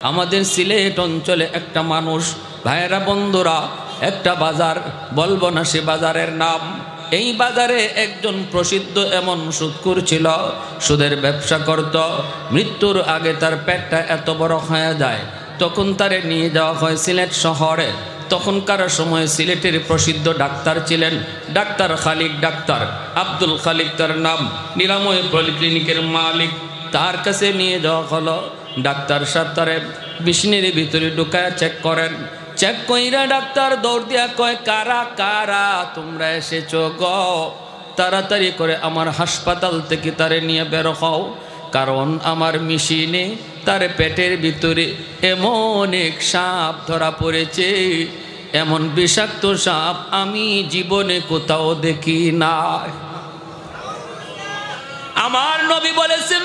আমাদের সিলেট অঞ্চলে একটা মানুষ, ভাইয়েরা বন্ধুরা, একটা বাজার, বলবো না সে বাজারের নাম। এই বাজারে একজন প্রসিদ্ধ এমন সুদখোর ছিল, সুদের ব্যবসা করত। মৃত্যুর আগে তার পেটটা এত বড় হয়ে যায়, তখন তারে নিয়ে যাওয়া হয় সিলেট শহরে। তখনকার সময় সিলেটের প্রসিদ্ধ ডাক্তার ছিলেন ডাক্তার খালিক, ডাক্তার আব্দুল খালিক তার নাম, নিরাময় পলিক্লিনিকের মালিক। তার কাছে নিয়ে যাওয়া হলো। ডাক্তার সাহেব তারে বিষ্ণের ভিতরে ঢুকায় চেক করেন। চেক কইরা ডাক্তার দৌড় দিয়া কয়, কারা কারা তোমরা এসেছো গো, তাড়াতাড়ি করে আমার হাসপাতাল থেকে তারে নিয়ে বের হও, কারণ আমার মেশিনে তার পেটের ভিতরে এমন এক সাপ ধরা পড়েছে, এমন বিষাক্ত সাপ আমি জীবনে কোথাও দেখি না। আমার নবী বলেছেন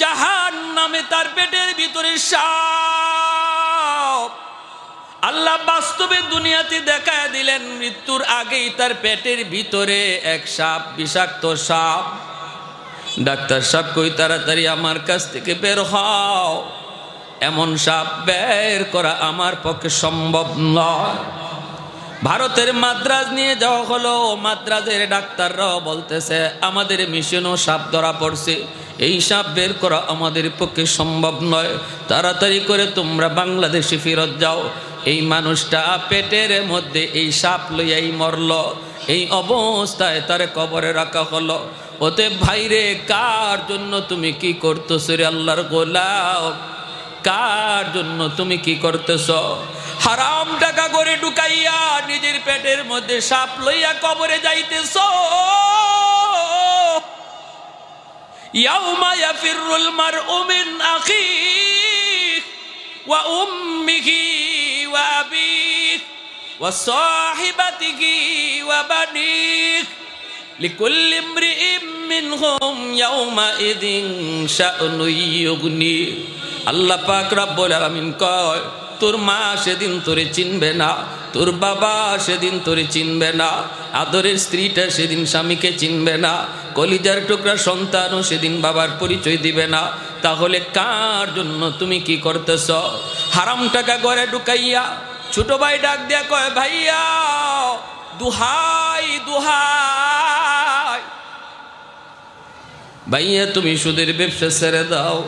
জাহান্নামে তার পেটের ভিতরে সাপ। আল্লাহ বাস্তবে দুনিয়াতে দেখায় দিলেন, মৃত্যুর আগেই তার পেটের ভিতরে এক সাপ, বিষাক্ত সাপ। ডাক্তার সাহেব কই, তাড়াতাড়ি আমার কাছ থেকে বের হও, এমন সাপ বের করা আমার পক্ষে সম্ভব নয়। ভারতের মাদ্রাজ নিয়ে যাওয়া হলো। মাদ্রাজের ডাক্তাররাও বলতেছে আমাদের মিশনও সাপ ধরা পড়ছে, এই সাপ বের করা আমাদের পক্ষে সম্ভব নয়, তাড়াতাড়ি করে তোমরা বাংলাদেশে ফেরত যাও। এই মানুষটা পেটের মধ্যে এই সাপ লইয়াই মরল। এই অবস্থায় তারে কবরে রাখা হলো। ওতে ভাইরে, কার জন্য তুমি কি করতেছ রে আল্লাহর গোলাম, কার জন্য তুমি কি করতেছ? হারাম টাকা করে ঢুকাইয়া নিজের পেটের মধ্যে সাপ লইয়া কবরে যাইতেছ। ইয়াউমা ইয়াফিরুল মারউ মিন আখিহি ওয়া উম্মিহি ওয়া আবিহি ওয়া সাহিবাতিহি ওয়া বানিহি লিকুল্লি ইমরিইম মিনহুম ইয়াউমাইযিন শা'নুন ইউগনি। আল্লাহ পাক রব্বুল আলামিন কয়, তোর মা সেদিন তোরে চিনবে না, তোর বাবা সেদিন তোরে চিনবে না, আদরের স্ত্রীটা সেদিন স্বামীকে চিনবে না, কলিজার টুকরা সন্তানও সেদিন বাবার পরিচয় দিবে না। তাহলে কার জন্য তুমি কি করতেছ? হারাম টাকা ঘরে ঢুকাইয়া ছোট ভাই ডাক দিয়া কয়, ভাইয়া দুহাই দুহাই, ভাইয়া তুমি সুদের ব্যবসা ছেড়ে দাও,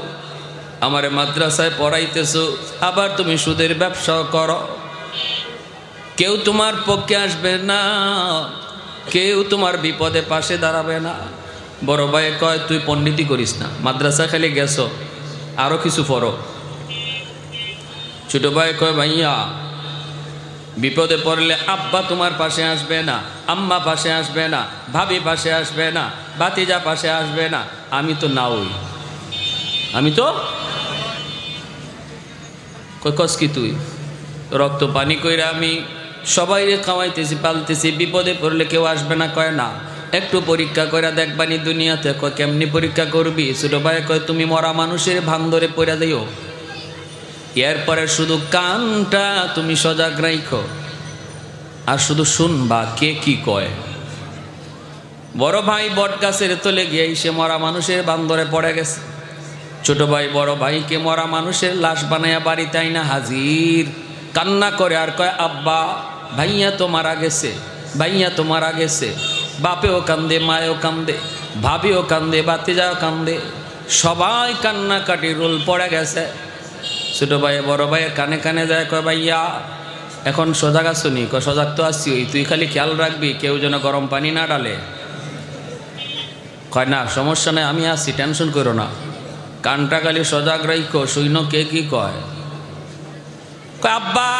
আমারে মাদ্রাসায় পড়াইতেছো, আবার তুমি সুদের ব্যবসাও করো। কেউ তোমার পক্ষে আসবে না, কেউ তোমার বিপদে পাশে দাঁড়াবে না। বড় ভাই কয়, তুই পণ্ডিতি করিস না, মাদ্রাসা খালি গেছো, আরো কিছু পড়ো। ছোট ভাই কয়, ভাইয়া বিপদে পড়লে আব্বা তোমার পাশে আসবে না, আম্মা পাশে আসবে না, ভাবি পাশে আসবে না, ভাতিজা পাশে আসবে না, আমি তো নাওই, আমি তো কস কি তুই রক্ত পানি কইরা আমি সবাই খাওয়াইতেছি, পালতেছি, বিপদে পড়লে কেউ আসবে না? কয় না, একটু পরীক্ষা করে দেখবানি দুনিয়াতে। কয় কেমনি পরীক্ষা করবি? ছোট ভাই কয়, তুমি মরা মানুষের ভান ধরে পড়া দিও, এরপরে শুধু কানটা তুমি সজাগ রাখো আর শুধু শুনবা কে কি কয়। বড় ভাই বট গাছের তলে গিয়ে সে মরা মানুষের ভান ধরে পড়ে গেছে। ছোট ভাই বড় ভাইকে মরা মানুষের লাশ বানাইয়া বাড়িতে আইনা হাজির, কান্না করে আর কয়, আব্বা ভাইয়া তো মারা গেছে, ভাইয়া তো মারা গেছে। বাপেও কান্দে, মায়েও কান্দে, ভাবিও কান্দে, বাতিজাও কান্দে, সবাই কান্নাকাটি রোল পড়ে গেছে। ছোট ভাই বড় ভাইয়ের কানে কানে যায়, কয় ভাইয়া এখন সজাগ আছো নি? কয় সজাগ তো আসছি, তুই খালি খেয়াল রাখবি কেউ যেন গরম পানি না ডালে। কয় না সমস্যা নেই, আমি আসছি, টেনশন করো না, কানটা খালি সজাগ রাখো, শুইন কে কি কয়। আব্বা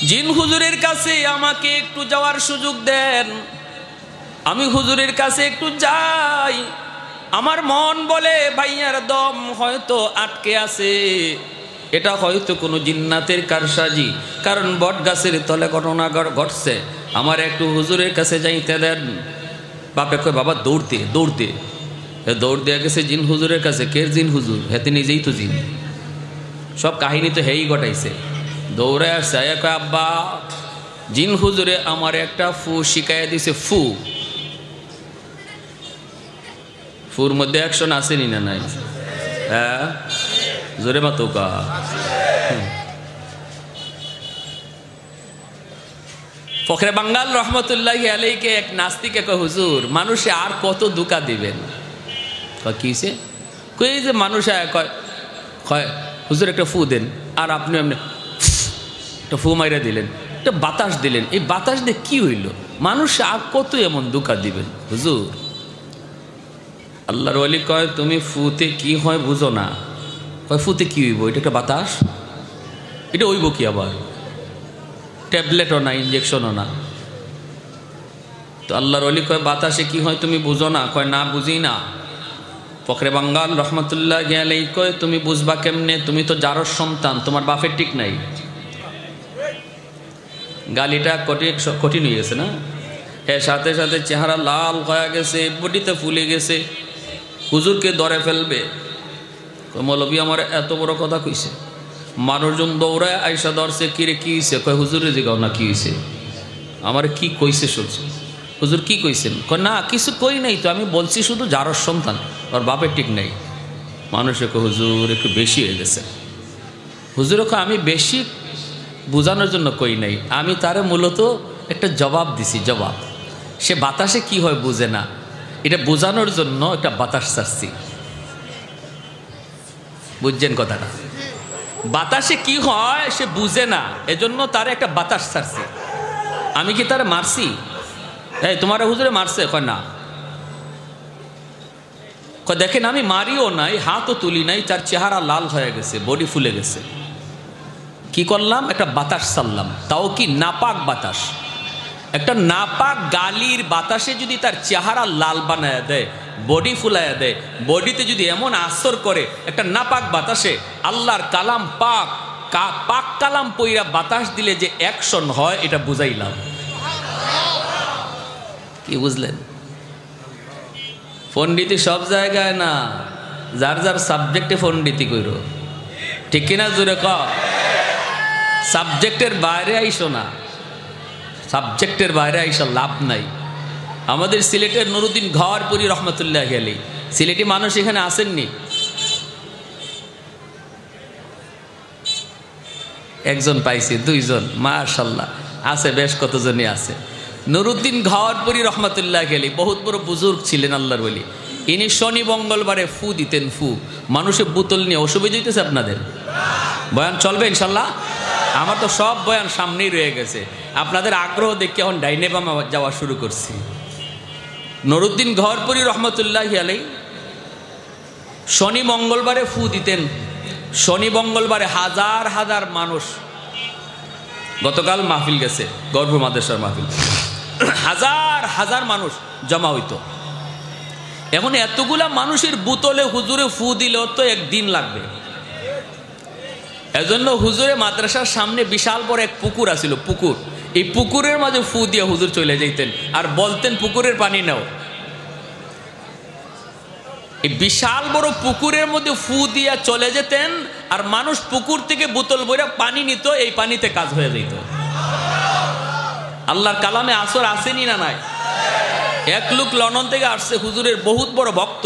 জিন হুজুরের কাছে আমাকে একটু যাওয়ার সুযোগ দেন, আমি হুজুরের কাছে একটু যাই। আমার মন বলে ভাইয়ার দম হয়তো আটকে আছে, এটা হয়তো কোনো জিন্নাতের কারসাজি, কারণ বট গাছের তলে ঘটনা ঘটছে, আমার একটু হুজুরের কাছে যাইতে দেন। বাপে কয়, বাবা দৌড়তে দৌড়তে দৌড় দেওয়া গেছে জিন হুজুরের কাছে। কে জিন হুজুর? হেতে নিজেই তো জিন, সব কাহিনী তো হেই ঘটাইছে। দৌড়ে আসছে, কয় আব্বা জিন হুজুরে আমার একটা ফু শিখাইয়া দিছে, ফু ফুর মধ্যে অ্যাকশন আসেনি না নাই? হ্যাঁ, জোরে মাতুকা। ফখরে বাঙ্গাল রহমতুল্লাহি আলাইকে এক নাস্তিকে কয়, হুজুর মানুষে আর কত ধোঁকা দিবেন? কয় কিছে? কই যে মানুষ কয় কয় হুজুর একটা ফু দেন, আর আপনি এমনি একটা ফু মাইরা দিলেন, একটা বাতাস দিলেন, এই বাতাস দিয়ে কি হইল? মানুষে আর কত এমন ধোঁকা দিবেন হুজুর? আল্লাহর ওয়ালি কয়, তুমি ফুতে কি হয় বুঝো না। কয় ফুতে কি হইব? এটা একটা বাতাস, এটা হইব কি আবার? ট্যাবলেটও না, ইঞ্জেকশনও না। তো আল্লাহর ওয়ালি কয়, বাতাসে কি হয় তুমি বুঝো না? কয় না, বুঝি না। ফখরে বাঙ্গাল রহমতুল্লাহি আলাইহি কয়, তুমি বুঝবা কেমনে? তুমি তো জারর সন্তান, তোমার বাপের ঠিক নাই। গালিটা কঠিন হয়ে গেছে না? হ্যাঁ, সাথে সাথে চেহারা লাল হয়ে গেছে, বডিতে ফুলে গেছে, হুজুরকে ধরে ফেলবে। মৌলবী আমার এত বড় কথা কইছে। মানুষজন দৌড়ায় আইসা ধরছে, কিরে কি হয়েছে? কয় হুজুরে জিগাও না কি হয়েছে। আমার কি কইছে শুনছে? হুজুর কি কইছেন? কয় না কিছু কই নাই তো, আমি বলছি শুধু জারর সন্তান, ওর বাপের ঠিক নাই। মানুষে কয় হুজুর একটু বেশি হয়ে গেছে। হুজুর কয় আমি বেশি বোঝানোর জন্য কই নাই, আমি তারে মূলত একটা জবাব দিছি। জবাব, সে বাতাসে কি হয় বুঝে না, এটা বোঝানোর জন্য একটা বাতাস ছাড়ছি। বুঝছেন কথাটা? বাতাসে কি হয় সে বুঝে না, এজন্য তারে একটা বাতাস ছাড়ছি। আমি কি তারে মারছি? এই তোমার হুজুরে মারছে? কয় না। কয় দেখেন আমি মারিও নাই, হাতও তুলি নাই, তার চেহারা লাল হয়ে গেছে, বডি ফুলে গেছে। কি করলাম? একটা বাতাস ছাড়লাম, তাও কি নাপাক বাতাস। একটা নাপাক গালির বাতাসে যদি তার চেহারা লাল বানায় দেয়, বডি ফুলাইয়া দেয়, বডিতে যদি এমন আসর করে, একটা নাপাক বাতাসে আল্লাহর কালাম পাক পাক কালাম পইরা বাতাস দিলে যে অ্যাকশন হয়, এটা বুঝাইলাম। কি বুঝলেন? পণ্ডিতি সব জায়গায় না, যার যার সাবজেক্টে পণ্ডিতি কইর, ঠিক কিনা? জোরে ক। সাবজেক্টের বাইরে আইসো না, সাবজেক্টের বাইরে আইসা লাভ নাই। আমাদের সিলেটের নুরুদ্দিন ঘরপুরি রহমতুল্লাহি আলাইহি, সিলেটি মানুষ এখানে আসেননি? একজন পাইছি, দুইজন, মাশাআল্লাহ আছে, বেশ কতজনই আছে। নুরুদ্দিন ঘরপুরি রহমতুল্লাহি আলাইহি বহুত বড় বুজুর্গ ছিলেন, আল্লাহর ওলি। ইনি শনি মঙ্গলবারে ফু দিতেন। ফু মানুষের বোতল নিয়ে। অসুবিধা হইতেছে আপনাদের? বয়ান চলবে ইনশাল্লাহ? আমার তো সব বয়ান সামনেই রয়ে গেছে, আপনাদের আগ্রহ দেখে এখন ডাইনে বামে যাওয়া শুরু করছি। নুরুদ্দিন ঘরপুরি রহমতুল্লাহি আলাইহি শনি মঙ্গলবারে ফু দিতেন। শনি মঙ্গলবারে হাজার হাজার মানুষ, গতকাল মাহফিল গেছে, গর্ভপুর মাদ্রাসার মাহফিল, হাজার হাজার মানুষ জমা হইতো। এখন এতগুলা মানুষের বোতলে হুজুরে ফু দিলেও তো একদিন লাগবে। এজন্য হুজুরে মাদ্রাসার সামনে বিশাল বড় এক পুকুর আছিল, পুকুর। এই পুকুরের মাঝে ফু দিয়ে হুজুর চলে যাইতেন, আর বলতেন পুকুরের পানি নাও। এই বিশাল বড় পুকুরের মধ্যে ফু দিয়া চলে যেতেন, আর মানুষ পুকুর থেকে বোতল ভরে পানি নিত, এই পানিতে কাজ হয়ে যেত। আল্লাহর কালামে আসর আসেনি না নাই? এক লোক লন্ডন থেকে আসছে, হুজুরের বহুত বড় ভক্ত।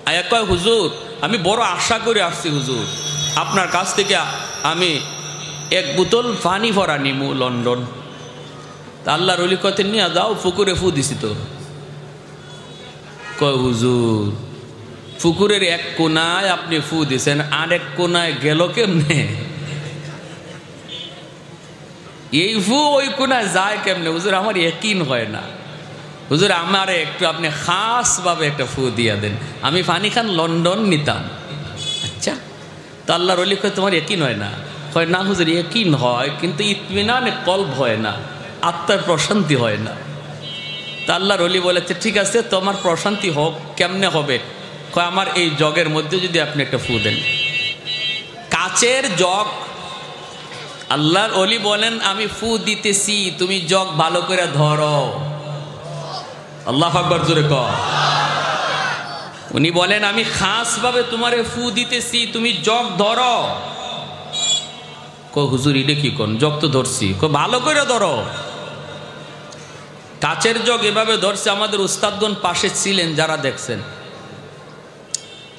আয়া কয়, হুজুর আমি বড় আশা করে আসছি, হুজুর আপনার কাছ থেকে আমি এক বোতল পানি ভরা নিমু লন্ডন। তা আল্লাহর ওলি কতে নিয়ে যাও, পুকুরে ফু দিছি তো। কয় হুজুর পুকুরের এক কোনায় আপনি ফু দিছেন, আর এক কোনায় গেল কেমনে? এই ফু ওই কোনায় যায় কেমনে? হুজুর আমার ইয়াকিন হয় না, হুজুর আমার একটু আপনি খাস ভাবে একটা ফু দিয়া দেন, আমি পানি খান লন্ডন নিতাম। আচ্ছা, তো আল্লাহর ওলি কয় তোমার ইয়াকিন হয় না? কয় না হুজুর ইয়াকিন হয়, কিন্তু ইতমিনানে কলব হয় না, আত্মার প্রশান্তি হয় না। তা আল্লাহর ওলি বলেছে ঠিক আছে, তোমার প্রশান্তি হোক, কেমনে হবে? কয় আমার এই জগের মধ্যে যদি আপনি একটা ফু দেন, কাচের জগ। আল্লাহর ওলি বলেন আমি ফু দিতেছি, তুমি জগ ভালো করে ধরো। আল্লাহু আকবার, জোরে কর। উনি বলেন আমি খাস ভাবে তোমারে ফু দিতেছি, তুমি জগ ধরো। কয় হুজুর এটা কি কোন? জগ তো ধরছি। কয় ভালো করে ধরো। কাচের জগ এভাবে ধরছে, আমাদের উস্তাদগণ পাশে ছিলেন যারা দেখছেন,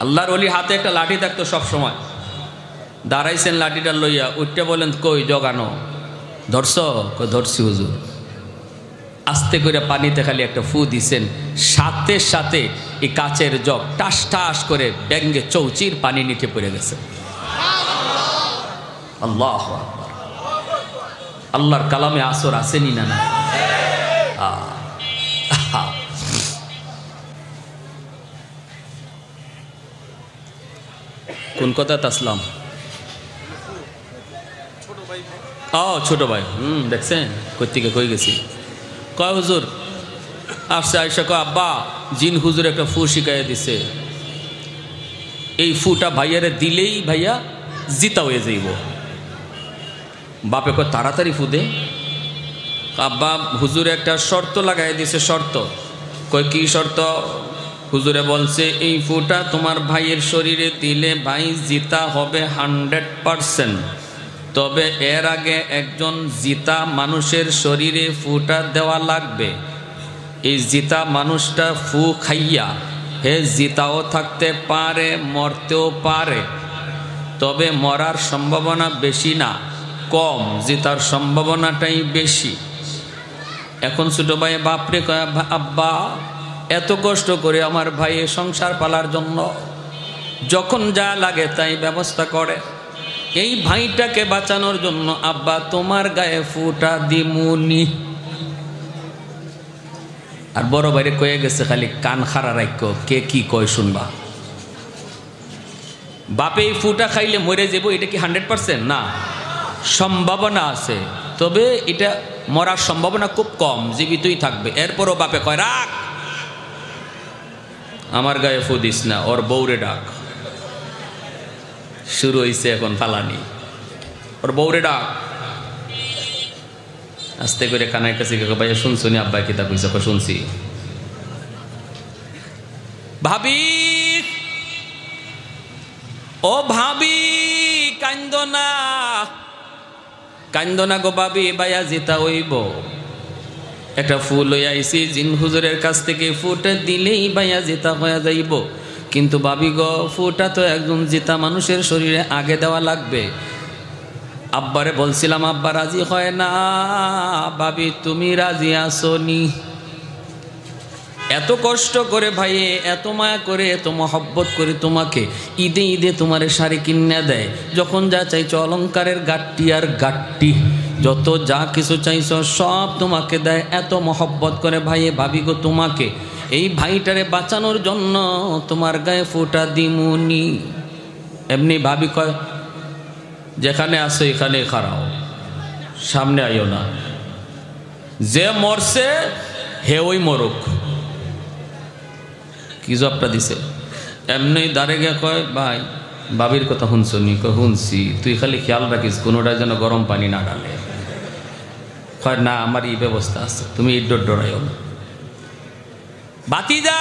আল্লাহর ওলি হাতে একটা লাঠি থাকতো সব সময়, দাঁড়াইছেন লাঠিটা লইয়া, উঠতে বলেন কই জগানো, ধরছ? ধরছি হুজুর। আস্তে করে পানিতে খালি একটা ফু দিছেন, সাথে সাথে এই কাচের জগ টাস টাস করে ব্যাঙ্গে চৌচির পানি নিচে পড়ে গেছে। আল্লাহ আকবার। আল্লাহর কালামে আসর আসেনি না? না, কোন কথা তাসলাম? ছোট ভাই, দেখছেন কোত্থেকে কই গেছি। কয় হুজুর আসছে, আয়সা কয় আব্বা জিন হুজুর একটা ফু শিখাইয়া দিছে, এই ফুটা ভাইয়ারে দিলেই ভাইয়া জিতা হয়ে যাইব। বাপে কয় তাড়াতাড়ি ফু দে। আব্বা হুজুরে একটা শর্ত লাগাই দিছে। শর্ত? কয় কি শর্ত? হুজুরে বলছে এই ফুটা তোমার ভাইয়ের শরীরে দিলে ভাই জিতা হবে 100%, তবে এর আগে একজন জিতা মানুষের শরীরে ফুটা দেওয়া লাগবে। এই জিতা মানুষটা ফু খাইয়া হে জিতাও থাকতে পারে, মরতেও পারে, তবে মরার সম্ভাবনা বেশি না, কম, জিতার সম্ভাবনাটাই বেশি। এখন ছোট ভাই বাপরে কয় আব্বা এত কষ্ট করে আমার ভাইয়ে সংসার পালার জন্য যখন যা লাগে তাই ব্যবস্থা করে, এই ভাইটাকে বাঁচানোর জন্য আব্বা তোমার গায়ে ফুটা দিমুনি। আর বড় ভাইরে কয়ে গেছে খালি কান খাড়া রাখো, কে কি কয় শুনবা। বাপে এই ফুটা খাইলে মরে যাব, এটা কি 100%? না, সম্ভাবনা আছে, তবে এটা মরার সম্ভাবনা খুব কম, জীবিতই থাকবে। এরপরও বাপে কয় রাখ, আমার গায়ে ফু দিস না, ওর বউরে ডাক। শুরু হয়েছে এখন ফালানি, ওর বউরে ডাক। আস্তে করে কানায় কাছে ভাইয়া শুনছুনি আব্বা কিতা কইছে? শুনছি। ভাবি, ও ভাবি কান্দ না, কান্দ না গো ভাবি, ভাইয়া জিতা হইব। একটা ফুল লইয়া আইছি জিন হুজুরের কাছ থেকে, ফুটা দিলেই ভাইয়া জিতা হয়ে যাইব। কিন্তু ভাবি গো ফুটা তো একজন জিতা মানুষের শরীরে আগে দেওয়া লাগবে। আব্বারে বলছিলাম, আব্বা রাজি হয় না। ভাবি তুমি রাজি আসনি? এত কষ্ট করে ভাইয়ে, এত মায়া করে, এত মহব্বত করে তোমাকে ঈদে ঈদে তোমারে শাড়ি কিনে দেয়, যখন যা চাইছো অলংকারের গাট্টি আর গাট্টি, যত যা কিছু চাইছো সব তোমাকে দেয়, এত মহব্বত করে ভাইয়ে। ভাবি গো তোমাকে এই ভাইটারে বাঁচানোর জন্য তোমার গায়ে ফোঁটা দিমুনি। এমনি ভাবি কয় যেখানে আসো এখানে খাড়াও, সামনে আইও না, যে মরছে হে ওই মরুক। কি জবটা দিছে? এমনি দাঁড়ে গিয়ে কয় ভাই ভাবির কথা শুনছনি? কয় শুনছি, তুই খালি খেয়াল রাখিস কোনোটা যেন গরম পানি না ডালে। কয় না আমার এই ব্যবস্থা আছে, তুমি ইড্ডর ডরাইও না। বাতিজা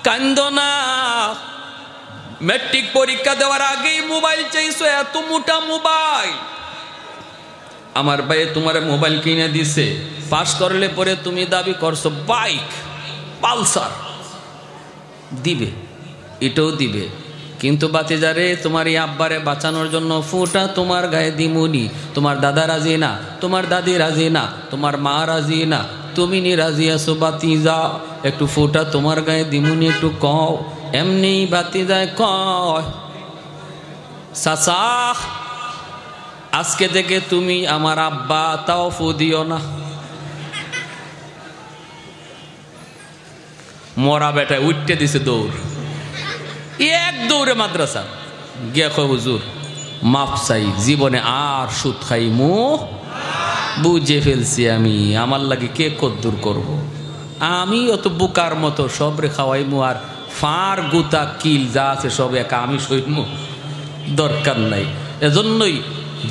কান্দ না, ম্যাট্রিক পরীক্ষা দেওয়ার আগেই মোবাইল চাইছো, এত মোটা মোবাইল। আমার ভাই তোমার মোবাইল কিনে দিছে, পাস করলে পরে তুমি দাবি করছো বাইক পালসার দিবে, এটাও দিবে। কিন্তু বাতিজারে তোমার এই আব্বারে বাঁচানোর জন্য ফুটা তোমার গায়ে দিমুনি। তোমার দাদা রাজি না, তোমার দাদি রাজি না, তোমার মা রাজি না, তুমি নি রাজি আছো বাতিজা, একটু ফুটা তোমার গায়ে দিমুনি, একটু কও। এমনি বাতিজায় কয় চাচা আজকে থেকে তুমি আমার আব্বা, তাও ফু দিও না। মরা বেটায় উঠতে দিছে দৌড়, এক দৌড়ে মাদ্রাসা গিয়া কয় হুজুর মাফ চাই, জীবনে আর সুদ খাইমু, বুঝে ফেলছি আমি, আমার লাগে কে কদ্দুর করব। আমি অত বুকার মতো সবরে খাওয়াইমু, আর ফার গুতা কিল যা আছে সব একা আমি সইমু, দরকার নাই। এজন্যই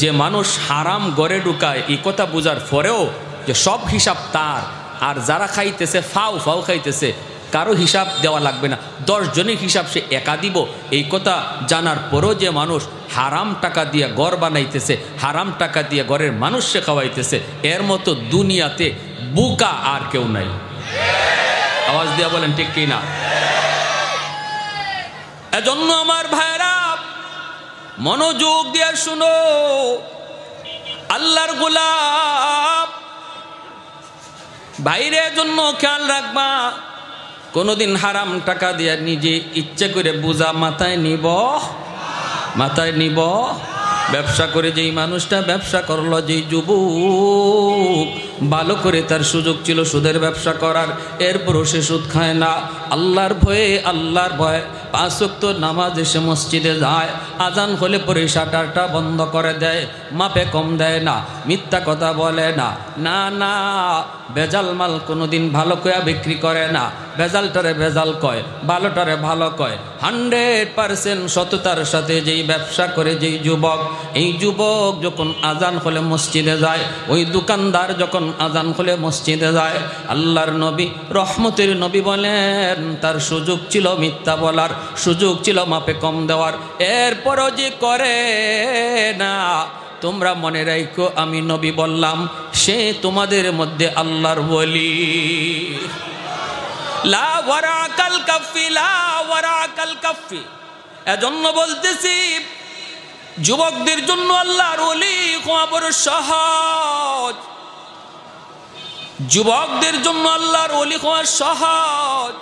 যে মানুষ হারাম গড়ে ঢুকায়, এই কথা বোঝার পরেও যে সব হিসাব তার, আর যারা খাইতেছে ফাও ফাও খাইতেছে কারো হিসাব দেওয়া লাগবে না, 10 জনের হিসাব সে একা দিব, এই কথা জানার পরও যে মানুষ হারাম টাকা দিয়ে ঘর বানাইতেছে, হারাম টাকা দিয়ে ঘরের মানুষকে খাওয়াইতেছে, এর মতো দুনিয়াতে বুকা আর কেউ নাই। আওয়াজ দিয়া বলেন ঠিক কি না? এজন্য আমার ভাইরা মনোযোগ দিয়ে শুনো, আল্লাহর গোলাম বাইরের জন্য খেয়াল রাখবা, কোনোদিন হারাম টাকা দিয়ে নিজে ইচ্ছে করে বোঝা মাথায় নিব। ব্যবসা করে যেই মানুষটা ব্যবসা করলো, যেই যুবক ভালো করে তার সুযোগ ছিল সুদের ব্যবসা করার, এরপরও সে সুদ খায় না, আল্লাহর ভয়ে 5 ওয়াক্ত নামাজ এসে মসজিদে যায়, আজান হলে পরে শাটারটা বন্ধ করে দেয়, মাপে কম দেয় না, মিথ্যা কথা বলে না, না ভেজাল মাল কোনোদিন ভালো করে বিক্রি করে না, ভেজালটারে ভেজাল কয়, ভালোটারে ভালো কয়। 100% সততার সাথে যেই ব্যবসা করে যেই যুবক, এই যুবক যখন আজান হলে মসজিদে যায়, ওই দোকানদার যখন আজান হলে মসজিদে যায়, আল্লাহর নবী রহমতের নবী বলেন তার সুযোগ ছিল মিথ্যা বলার, সুযোগ ছিল মাপে কম দেওয়ার, এরপরও যে করে না, তোমরা মনে রাখো আমি নবী বললাম, সে তোমাদের মধ্যে আল্লাহর ওলি। লা ওয়ারাকাল কাফি, লা ওয়ারাকাল কাফি। এজন্য বলতেছি যুবকদের জন্য আল্লাহর ওলি হওয়া বড় সহজ, যুবকদের জন্য আল্লাহর ওলি হওয়া সহজ।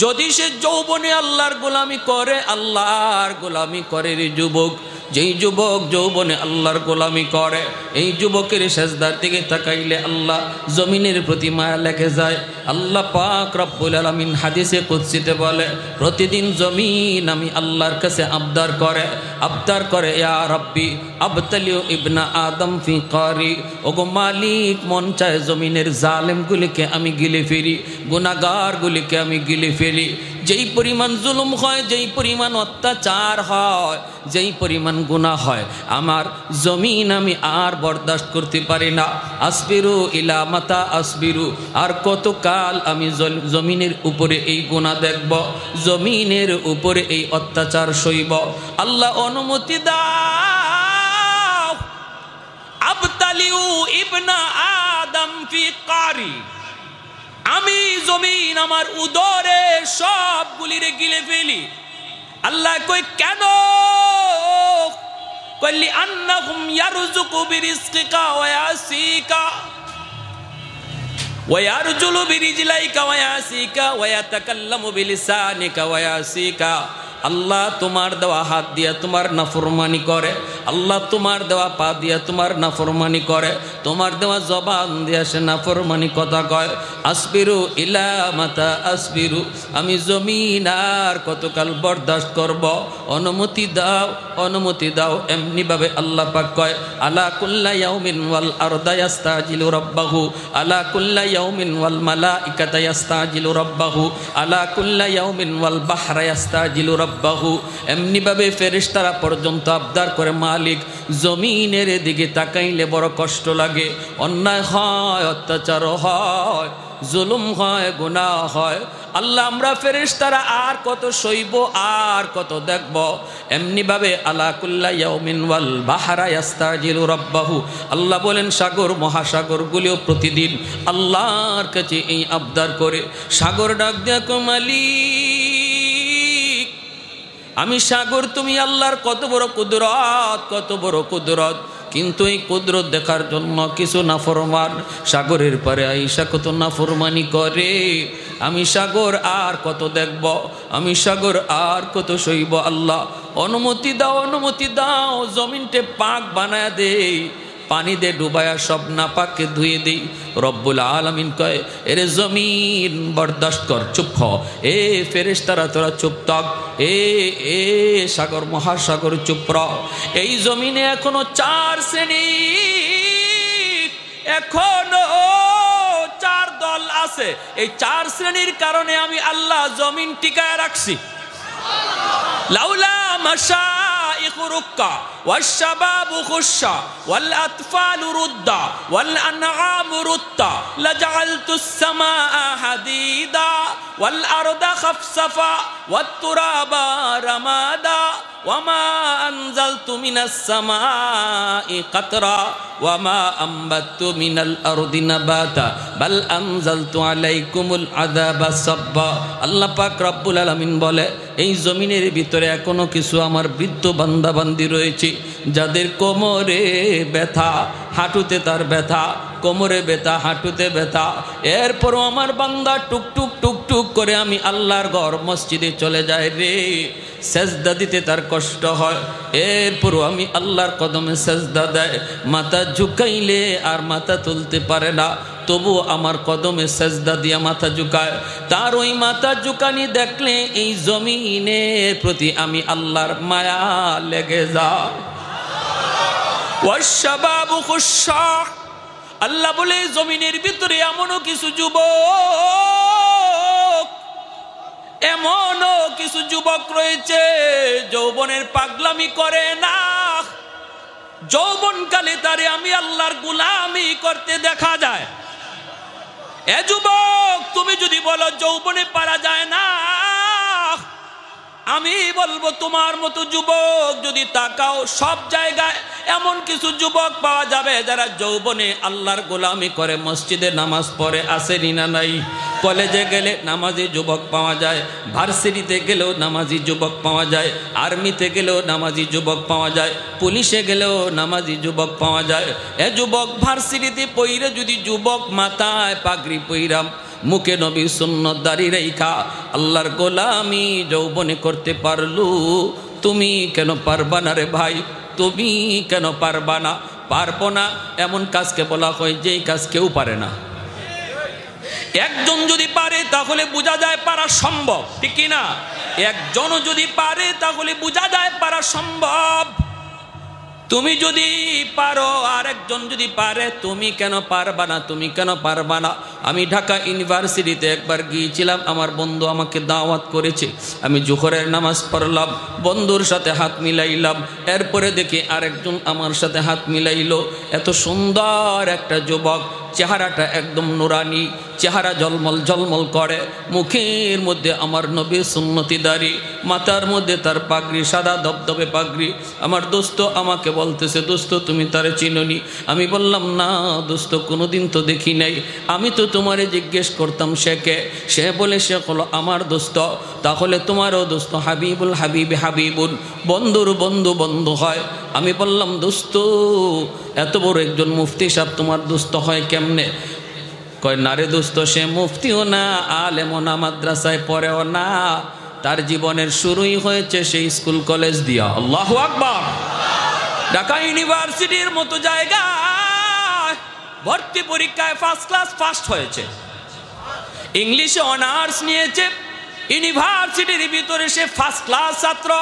যদি সে যৌবনে আল্লাহর গোলামি করে, আল্লাহর গোলামি করে রে যুবক, যেই যুবক যৌবনে আল্লাহর গোলামি করে, এই যুবকের সেজদার দিকে তাকাইলে আল্লাহ জমিনের প্রতি মায়া লেগে যায়। আল্লাহ পাক রব্বুল আলামিন হাদিসে কুদসিতে বলে, প্রতিদিন জমিন আমি আল্লাহর কাছে আবদার করে, ইয়া রাব্বি আবতালিউ ইবনা আদম ফি কারি। ওগো মালিক, মন চায় জমিনের জালেমগুলিকে আমি গিলে ফেলি, গুনাহগারগুলিকে আমি গিলে ফেলি। যেই পরিমাণ জুলুম হয়, যেই পরিমাণ অত্যাচার হয়, যেই পরিমাণ গুনাহ হয়, আমার জমিন আমি আর বরদাস্ত করতে পারি না। আসবিরু ইলা মাতা আসবিরু, আর কতকাল আমি জমিনের উপরে এই গুনাহ দেখব, জমিনের উপরে এই অত্যাচার সইব। আল্লাহ অনুমতি দাও, আবতালিউ ইবনা আদম ফি কারি, আমি জমিন আমার উদরে সবগুলিরে গিলে ফেলি। আল্লাহ কই কেন? কইলি আন্নাহুম ইয়ারযুকু বিরিজকিকা ওয়া ইয়াসিকা ওয়া ইয়ারজুলু বিরিজলাইকা ওয়া ইয়াসিকা ওয়া ইয়াতাকাল্লামু বিলিসানিকা ওয়া ইয়াসিকা। আল্লাহ তোমার দেওয়া হাত দিয়া তোমার নাফরমানি করে, আল্লাহ তোমার দেওয়া পা দিয়া তোমার নাফরমানি করে, তোমার দেওয়া জবান দিয়া সে নাফরমানি কথা কয়। আসবিরু ইলা মাতা আসবিরু, আমি জমিন আর কতকাল বরদাস্ত করব, অনুমতি দাও। এমনিভাবে আল্লাহ পাক কয়, আলা কুল্লা ইয়াউমিন ওয়াল আরদা ইয়াস্তাজিলু রাব্বাহু, আলা কুল্লা ইয়াউমিন ওয়াল মালাইকাতু ইয়াস্তাজিলু রাব্বাহু, আলা কুল্লা ইয়াউমিন ওয়াল বাহরা ইয়াস্তাজিলু রাব্বাহু। এমনিভাবে ফেরেশতারা পর্যন্ত আবদার করে, মালিক জমিনের দিকে তাকাইলে বড় কষ্ট লাগে, অন্যায় হয়, অত্যাচার হয়, জুলুম হয়, গুনাহ হয়। আল্লাহ আমরা ফেরেশতারা আর কত সইব, আর কত দেখব। এমনিভাবে আলা কুল্লা ইয়াউমিন ওয়াল বাহরা ইয়াস্তাজিলু রাব্বাহু, আল্লাহ বলেন সাগর মহাসাগরগুলিও প্রতিদিন আল্লাহর কাছে এই আবদার করে। সাগর ডাক দেখো, মালিক আমি সাগর, তুমি আল্লাহর কত বড় কুদরত, কিন্তু এই কুদরত দেখার জন্য কিছু নাফরমান সাগরের পারে আইসা কত নাফরমানি করে। আমি সাগর আর কত দেখব, আমি সাগর আর কত সইব। আল্লাহ অনুমতি দাও, জমিনটে পাক বানায় দে, পানি দে ডুবায়া সব নাপাককে ধুয়ে দেই। রব্বুল আলামিন কয়, এরে জমিন বরদাস্ত কর, চুপ হ। এ ফেরেশতারা তোরা চুপ থাক, এ সাগর মহাসাগর চুপ রহ। এই জমিনে এখনো 4 শ্রেণী, এখনো 4 দল আছে। এই 4 শ্রেণীর কারণে আমি আল্লাহ জমিন টিকায় রাখছি। লাউলা মাশাইখ রুক্কা والشباب خشا والأطفال ردا والأنعام ردا لجعلت السماء حديدا والأرض خفصفا والتراب رمادا وما أنزلت من السماء قطرا ওয়ামা আম্বাতু মিনাল আরদি নাবাতা বাল আনজালতু আলাইকুমুল আযাবা সাব্বা। আল্লাহ পাক রব্বুল আলামিন বলে, এই জমিনের ভিতরে এখনো কিছু আমার বৃদ্ধ বান্দাবান্দি রয়েছে যাদের কোমরে ব্যথা, হাঁটুতে তার ব্যথা, কোমরে ব্যথা, হাঁটুতে ব্যথা। এরপরও আমার বান্দা টুকটুক টুকটুক করে আমি আল্লাহর ঘর মসজিদে চলে যায় রে, সেজদা দিতে তার কষ্ট হয়, এরপরও আমি আল্লাহর কদমে সেজদা দেয়। মাথা ঝুঁকাইলে আর মাথা তুলতে পারে না, তবু আমার কদমে সেজদা দিয়া মাথা ঝুঁকায়। তার ওই মাথা ঝুঁকানি দেখলে এই জমিনের প্রতি আমি আল্লাহর মায়া লেগে যায়। ওয়াশবাবু খুশশাহ, আল্লাহ বলে জমিনের ভিতরে এমনও কিছু যুবক, এমনও কিছু যুবক রয়েছে যৌবনের পাগলামি করে না, যৌবনকালে তারে আমি আল্লাহর গোলামি করতে দেখা যায়। এ যুবক, তুমি যদি বলো যৌবনে পারা যায় না, আমি বলবো তোমার মতো যুবক যদি তাকাও সব জায়গায় এমন কিছু যুবক পাওয়া যাবে যারা যৌবনে আল্লাহর গোলামি করে, মসজিদে নামাজ পড়ে, আসেনি না নাই? কলেজে গেলে নামাজি যুবক পাওয়া যায়, ভার্সিটিতে গেলেও নামাজি যুবক পাওয়া যায়, আর্মিতে গেলেও নামাজি যুবক পাওয়া যায়, পুলিশে গেলেও নামাজি যুবক পাওয়া যায়। এ যুবক, ভার্সিটিতে পইরে যদি যুবক মাথায় পাগড়ি পইরাম, মুখে নবীর সুন্নত দাড়ি রেখা আল্লাহর গোলামি যৌবনে করতে পারলু, তুমি কেন পারবা না রে ভাই? তুমি কেন পারবা না? পারবো না এমন কাজকে বলা হয় যেই কাজ কেউ পারে না। একজন যদি পারে তাহলে বোঝা যায় পারা সম্ভব, ঠিক কি না? একজনও যদি পারে তাহলে বোঝা যায় পারা সম্ভব। তুমি যদি পারো আর একজন যদি পারে, তুমি কেন পারবা না? তুমি কেন পারবা না? আমি ঢাকা ইউনিভার্সিটিতে একবার গিয়েছিলাম, আমার বন্ধু আমাকে দাওয়াত করেছে, আমি জোহরের নামাজ পড়লাম, বন্ধুর সাথে হাত মিলাইলাম, এরপরে দেখি আরেকজন আমার সাথে হাত মিলাইলো। এত সুন্দর একটা যুবক, চেহারাটা একদম নুরানি, চেহারা ঝলমল ঝলমল করে, মুখের মধ্যে আমার নবীর সুন্নতি দাড়ি, মাথার মধ্যে তার পাগড়ি, সাদা দবদবে পাগড়ি। আমার দোস্ত আমাকে বলতেছে, দোস্ত তুমি তারে চিনোনি? আমি বললাম না দোস্ত, কোনোদিন তো দেখি নাই। আমি তো তোমারে জিজ্ঞেস করতাম সে কে? সে বলে সে হলো আমার দোস্ত। তাহলে তোমারও দোস্ত হাবিবুল হাবিবে হাবিবুল, বন্ধুর বন্ধু বন্ধু হয়। আমি বললাম দোস্ত, এত বড় একজন মুফতি সাহেব তোমার দোস্ত হয় কেমনে? কয় না রে দোস্ত, সে মুফতিও না, আলেমও না, মাদ্রাসায় পড়েও না, তার জীবনের শুরুই হয়েছে সেই স্কুল কলেজ দিয়া। আল্লাহু আকবার। ঢাকা ইউনিভার্সিটির মতো জায়গায় ভর্তি পরীক্ষায় ফার্স্ট ক্লাস ফার্স্ট হয়েছে, ইংলিশে অনার্স নিয়েছে, ইউনিভার্সিটির ভিতরে সে ফার্স্ট ক্লাস ছাত্র।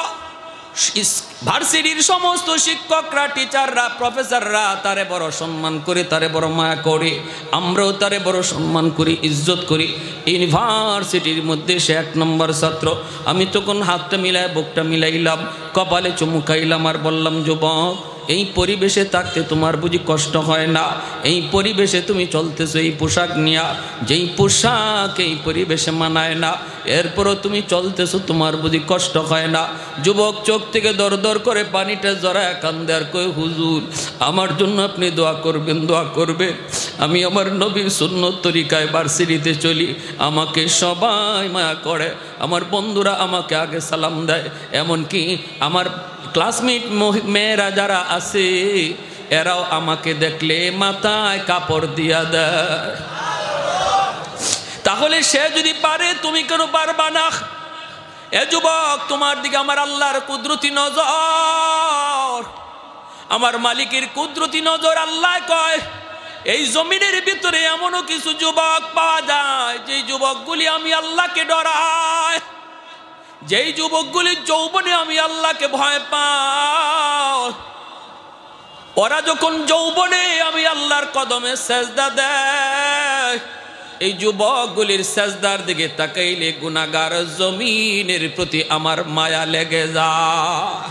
ভার্সিটির সমস্ত শিক্ষকরা, টিচাররা, প্রফেসররা তারে বড় সম্মান করে, তারে বড় মায়া করে, আমরাও তারে বড় সম্মান করি, ইজ্জত করি। ইউনিভার্সিটির মধ্যে সে 1 নম্বর ছাত্র। আমি তখন হাতটা মিলাই, বুকটা মিলাইলাম, কপালে চুমুকাইলাম আর বললাম, যুবক, এই পরিবেশে থাকতে তোমার বুঝি কষ্ট হয় না? এই পরিবেশে তুমি চলতেছো এই পোশাক নিয়া, যেই পোশাক এই পরিবেশে মানায় না, এরপরও তুমি চলতেছো, তোমার বুঝি কষ্ট হয় না? যুবক চোখ থেকে দর দর করে পানিটা জড়ায় কান্দে আর কই, হুজুর আমার জন্য আপনি দোয়া করবেন, দোয়া করবেন। আমি আমার নবীর সুন্নত তরিকায় ভার্সিটিতে চলি, আমাকে সবাই মায়া করে, আমার বন্ধুরা আমাকে আগে সালাম দেয়, এমনকি আমার ক্লাসমেট মেয়েরা যারা আছে এরাও আমাকে দেখলে মাথায় কাপড় দিয়া দেয়। তাহলে সে যদি পারে, তুমি কেন পারবা না? এ যুবক, তোমার দিকে আমার আল্লাহর কুদরতি নজর, আমার মালিকের কুদরতি নজর। আল্লাহ কয়, এই জমিনের ভিতরে এমনও কিছু যুবক পাওয়া যায় যেই যুবকগুলি আমি আল্লাহকে ডরায়, যেই যুবকগুলি যৌবনে আমি আল্লাহকে ভয় পাই। ওরা যখন যৌবনে আমি আল্লাহর কদমে সেজদা দেয়, এই যুবকগুলির সেজদার দিকে তাকাইলে গুনাহগার জমিনের প্রতি আমার মায়া লেগে যায়।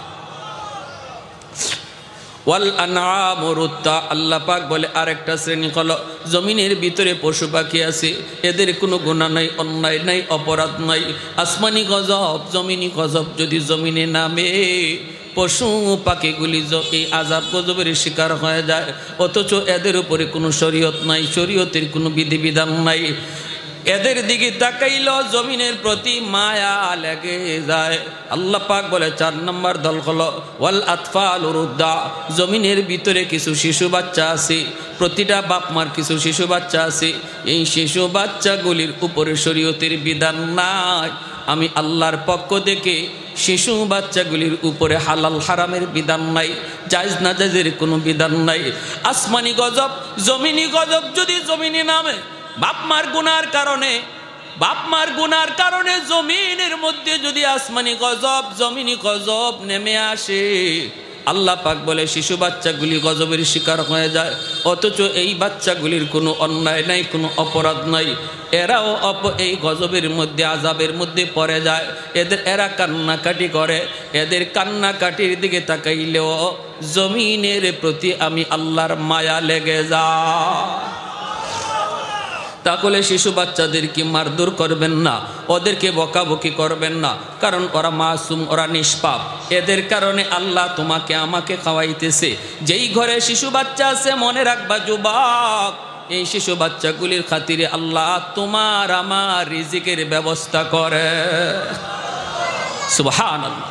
ওয়াল আনআমু রুত্তা, আল্লাহ পাক বলে আরেকটা শ্রেণী হলো জমিনের ভিতরে পশু পাখি আছে, এদের কোনো গুনাহ নাই, অন্যায় নাই, অপরাধ নাই। আসমানি গজব, জমিনি গজব যদি জমিনে নামে, পশু পাখিগুলি এই আযাব গজবের শিকার হয়ে যায়, অথচ এদের উপরে কোনো শরীয়ত নাই, শরীয়তের কোনো বিধিবিধান নাই। এদের দিকে তাকাইল জমিনের প্রতি মায়া লেগে যায়। আল্লাহ পাক বলে 4 নম্বর দল হলো ওয়াল আতফালুর রুদ্দা, জমিনের ভিতরে কিছু শিশু বাচ্চা আছে, প্রতিটা বাপ মার কিছু শিশু বাচ্চা আছে, এই শিশু বাচ্চাগুলির উপরে শরীয়তের বিধান নাই। আমি আল্লাহর পক্ষ থেকে শিশু বাচ্চাগুলির উপরে হালাল হারামের বিধান নাই, জায়েজ না জায়েজের কোনো বিধান নাই। আসমানি গজব জমিনি গজব যদি জমিনে নামে, বাপ মার গুনার কারণে জমিনের মধ্যে যদি আসমানি গজব জমিনি গজব নেমে আসে, আল্লাহ পাক বলে শিশু বাচ্চাগুলি গজবের শিকার হয়ে যায়, অথচ এই বাচ্চাগুলির কোনো অন্যায় নাই, কোনো অপরাধ নাই, এরাও এই গজবের মধ্যে আযাবের মধ্যে পড়ে যায়। এরা কান্নাকাটি করে, এদের কান্নাকাটির দিকে তাকাইলেও জমিনের প্রতি আমি আল্লাহর মায়া লেগে যায়। তাহলে শিশু বাচ্চাদেরকে মারধর করবেন না, ওদেরকে বকাবকি করবেন না, কারণ ওরা মাসুম, ওরা নিষ্পাপ। এদের কারণে আল্লাহ তোমাকে আমাকে খাওয়াইতেছে। যেই ঘরে শিশু বাচ্চা আছে মনে রাখবা যুবক, এই শিশু বাচ্চাগুলির খাতিরে আল্লাহ তোমার আমার রিজিকের ব্যবস্থা করে। সুবহানাল্লাহ।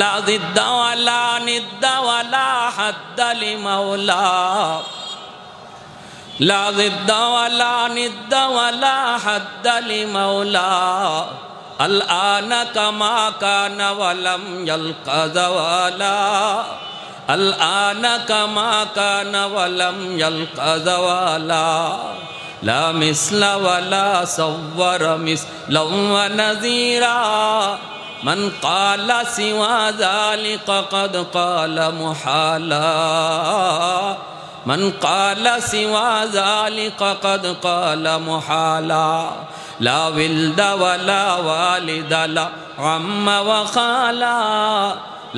লা জিদ্দা ওয়ালা নিদ্দা ওয়ালা হাদ্দা লিমাওলা, লা জিদ্দা ওয়ালা নিদ্দা ওয়ালা হাদ্দা লিমাওলা, আল আনা কামা কানা ওয়ালাম ইয়ালকা যাওয়ালা, আল আনা কামা কানা ওয়ালাম ইয়ালকা যাওয়ালা, লা মিসলা ওয়ালা সাওয়ারা মিসলা ওয়া নাযীরা, মান ক্বালা সিওয়া যালিকা ক্বাদ ক্বালা মুহালা, মান ক্বালা সিওয়া যালিকা ক্বাদ ক্বালা মুহালা, লা ওয়ালদা ওয়ালা ওয়ালিদা লা আম্মা ওয়া খালা,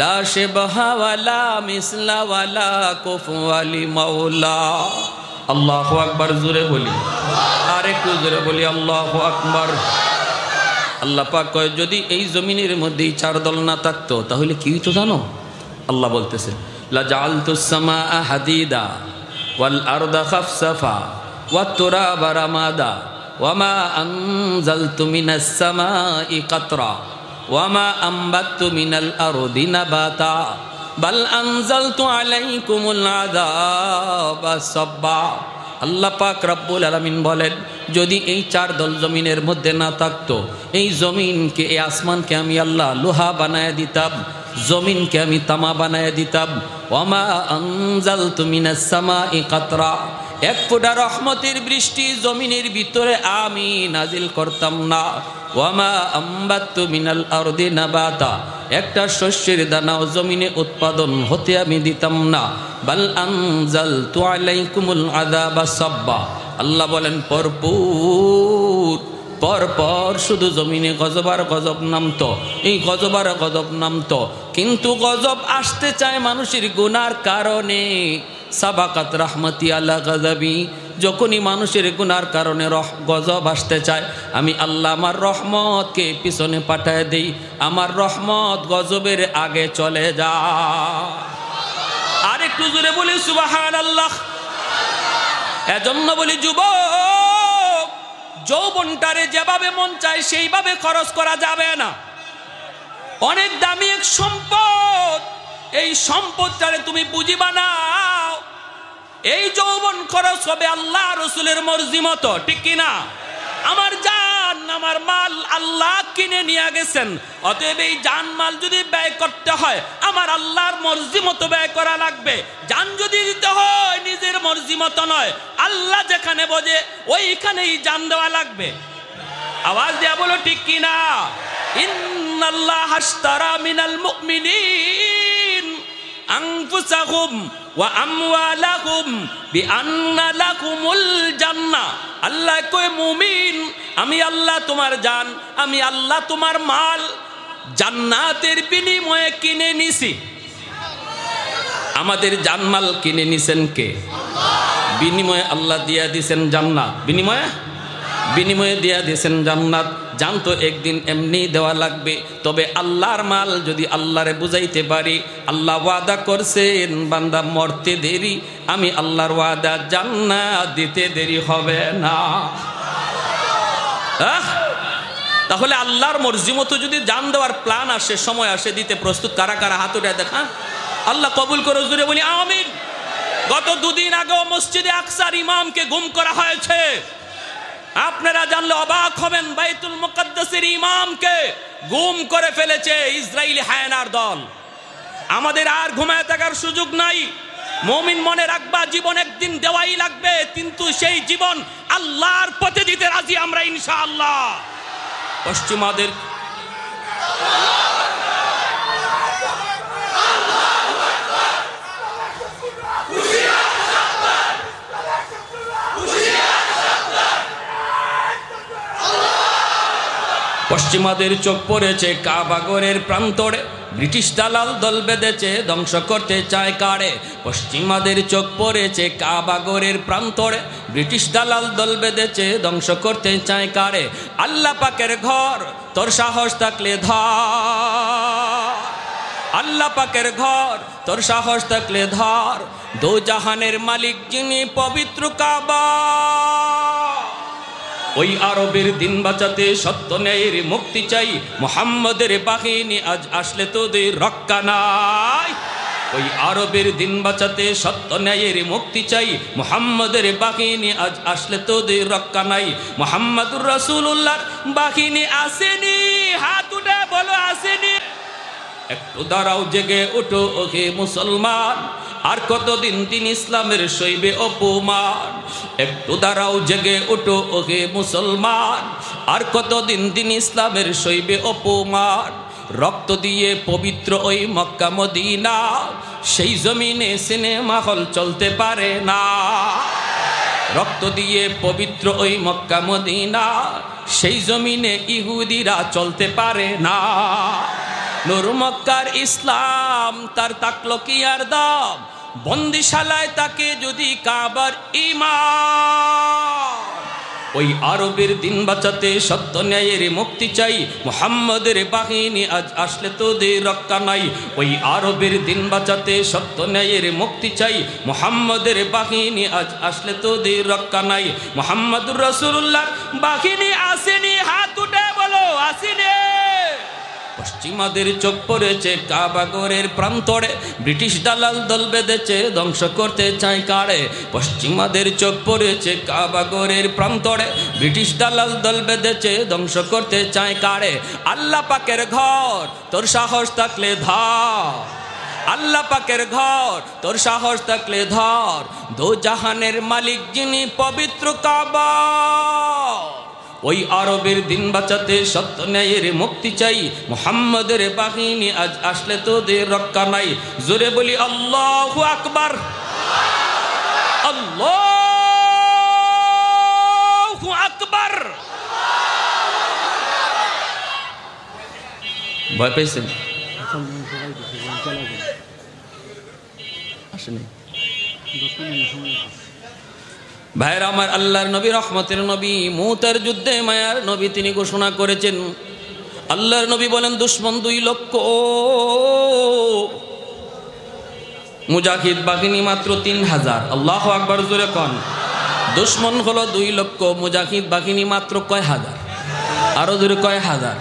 লা শিবহা ওয়ালা মিসলা ওয়ালা কুফুয়া লিমাওলা। আল্লাহু আকবার। জোরে বলি, আর একটু জোরে বলি আল্লাহু আকবার। আল্লাহ পাক কয় যদি এই জমিনের মধ্যে 4 দল না থাকতো তাহলে কি হতো জানো? আল্লাহ বলতেছে লা জাআলতুস সামাআ হাদিদা ওয়াল আরদা খাফসাফা ওয়াত তুরাবা রামাদা ওয়ামা আনজালতু মিনাস সামাই কাতরা ওয়ামা আম্বাতু মিনাল আরদি নাবাতা বাল আনজালতু আলাইকুমুল আযাবা সাব্বা। আল্লাহ পাক রব্বুল আলামিন বলেন যদি এই 4 দল জমিনের মধ্যে না থাকতো, এই জমিনকে, এই আসমানকে আমি আল্লাহ লোহা বানায় দিতাম, জমিনকে আমি তামা বানায় দিতাম। ওয়ামা আনজালতু মিনাস সামাই কাতরা, 1 ফোঁটা রহমতের বৃষ্টি জমিনের ভিতরে আমি নাজিল করতাম না। ওয়ামা আম্বাতু মিনাল আরদি নাবাতা, একটা শস্যের দানাও জমিনে উৎপাদন হতে আমি দিতাম না। বাল আনজালতু আলাইকুমুল আযাবা সাব্বা। আল্লাহ বলেন পরপর শুধু জমিনে গজব আর গজব নামতো, এই গজব আর গজব নামতো, কিন্তু গজব আসতে চায় মানুষের গুনার কারণে। সাবাকাত রাহমাতি আলা গাযাবি, যখনই মানুষের গুনার কারণে গজব আসতে চায় আমি আল্লাহ আমার রহমতকে পিছনে পাঠায় দেই, আমার রহমত গজবের আগে চলে যায়। আর একটু জোরে বলি সুবহানাল্লাহ। এজন্য বলি যুবক, যৌবনটারে যেভাবে মন চায় সেইভাবে খরচ করা যাবে না। অনেক দামি এক সম্পদ, এই সম্পদটারে তুমি পুঁজি বানাও, এই যৌবন খরচ হবে আল্লাহ রসুলের মর্জি মতো, ঠিক কিনা? আমার জান আমার মাল আল্লাহ কিনে নিয়ে গেছেন, অতএব এই জান মাল যদি ব্যয় করতে হয় আমার আল্লাহর মর্জি মতো ব্যয় করা লাগবে। জান যদি দিতে হয় নিজের মর্জি মতো নয়, আল্লাহ যেখানে বোঝে ওইখানেই জান দেওয়া লাগবে। আওয়াজ দেয়া বলো ঠিক কিনা? ইন্নাল্লাহ আশতারা মিনাল মুমিনিন আনফুসাহুম ওয়া আমওয়ালাহুম বিআন্না লাকুমুল জান্নাহ। আল্লাহ কয় মুমিন, আমি আল্লাহ তোমার জান, আমি আল্লাহ তোমার মাল জান্নাতের বিনিময়ে কিনে নিছি। আমাদের জানমাল কিনে নিছেন কে? বিনিময়ে আল্লাহ দিয়া দিছেন জান্নাত, বিনিময়ে দিয়া দিয়েছেন জান্নাত। জান তো একদিন এমনি দেওয়া লাগবে, তবে আল্লাহর মাল যদি আল্লাহরে বুঝাইতে পারি, আল্লাহ ওয়াদা করছেন বান্দা মরতে দেরি, আমি আল্লাহর ওয়াদা জান্নাত দিতে দেরি হবে না। তাহলে আল্লাহর মর্জি মতো যদি জান দেওয়ার প্ল্যান আসে, সময় আসে, দিতে প্রস্তুত কারা কারা? হাত উঠে দেখা। আল্লাহ কবুল করে জুড়ে বলি আমিন। গত দুদিন আগেও মসজিদে আকসার ইমামকে গুম করা হয়েছে। আপনারা জানলে অবাক হবেন, বাইতুল মুকাদ্দাসের ইমামকে গুম করে ফেলেছে ইসরায়েলি হায়নার দল। আমাদের আর ঘুমায় থাকার সুযোগ নাই। মুমিন মনে রাখবা, জীবন একদিন দেওয়াই লাগবে, কিন্তু সেই জীবন আল্লাহর পথে দিতে রাজি আমরা ইনশাআল্লাহ। পশ্চিমাদের পশ্চিমাদের চোখ পড়েছে কাবাগরের প্রান্তরে, ব্রিটিশ দালাল দল বেঁধেছে ধ্বংস করতে চায় কারে। পশ্চিমাদের চোখ পড়েছে কাবাগরের প্রান্তরে, ব্রিটিশ দালাল দল বেঁধেছে ধ্বংস করতে চায় কারে। আল্লাহ পাকের ঘর তোর সাহস থাকলে ধর, আল্লাহ পাকের ঘর তোর সাহস থাকলে ধর, দো জাহানের মালিক যিনি পবিত্র কাবা। ওই আরবের দিন বাঁচাতে সত্য ন্যায়ের মুক্তি চাই, মুহাম্মদের বাহিনী আজ আসলে তোদের রক্ষা নাই। ওই আরবের দিন বাঁচাতে সত্য ন্যায়ের মুক্তি চাই, মুহাম্মদের বাহিনী আজ আসলে তোদের রক্ষা নাই। মুহাম্মদুর রাসূলুল্লাহর বাহিনী আসেনি, হাত উঠে বলো আসেনি। একটু দাঁড়াও, জেগে ওঠো ওহে মুসলমান, আর কতদিন দিন ইসলামের সইবে অপমান। একটু দাঁড়াও, জেগে ওঠো ওহে মুসলমান, আর কতদিন দিন ইসলামের সইবে অপমান। রক্ত দিয়ে পবিত্র ওই মক্কা মদিনা, সেই জমিনে সিনেমা হল চলতে পারে না। রক্ত দিয়ে পবিত্র ওই মক্কা মদিনা, সেই জমিনে ইহুদিরা চলতে পারে না। নূর মক্কার ইসলাম তার তাকলো কি আর দাম, বন্দিশালায় তাকে যদি কাবার ইমাম। ওই আরবের দিন বাঁচাতে সত্য ন্যায়ের মুক্তি চাই, মুহাম্মদের বাহিনী আজ আসলে তোদের রক্ষা নাই। ওই আরবের দিন বাঁচাতে সত্য ন্যায়ের মুক্তি চাই, মুহাম্মদের বাহিনী আজ আসলে তোদের রক্ষা নাই। মুহাম্মদুর রাসূলুল্লাহর বাহিনী আসেনি, হাত উঠে বলো আসেনি। পশ্চিমাদের চোখ পড়েছে কাবাগরের প্রান্তরে, ব্রিটিশ দালাল দল বেঁধেছে ধ্বংস করতে চায় কারে। পশ্চিমাদের চোখ পড়েছে কাবাগরের প্রান্তরে, ব্রিটিশ দালাল দল বেঁধেছে ধ্বংস করতে চায় কারে। আল্লাহ পাকের ঘর তোর সাহস থাকলে ধর, আল্লাহ পাকের ঘর তোর সাহস থাকলে ধর, দো জাহানের মালিক যিনি পবিত্র কাবা। ওই আরবের দিন বাঁচাতে সত্য ন্যায়ের মুক্তি চাই, মুহাম্মদের বাহিনী আজ আসলে তোদের রক্ষা নাই। জোরে বলি আল্লাহু আকবার, আল্লাহু আকবার। ভয় পেয়েছেন? আসেনি ভাইরা আমার, আল্লাহর নবী রহমতের নবী, মুতার যুদ্ধে মায়ার নবী তিনি ঘোষণা করেছেন। আল্লাহর নবী বলেন দুশমন 2 লক্ষ, মুজাহিদ বাহিনী মাত্র 3000। আল্লাহু আকবার জোরে কোন। দুশমন হলো 2 লক্ষ, মুজাহিদ বাহিনী মাত্র কয় হাজার? আরো জোরে কয় হাজার?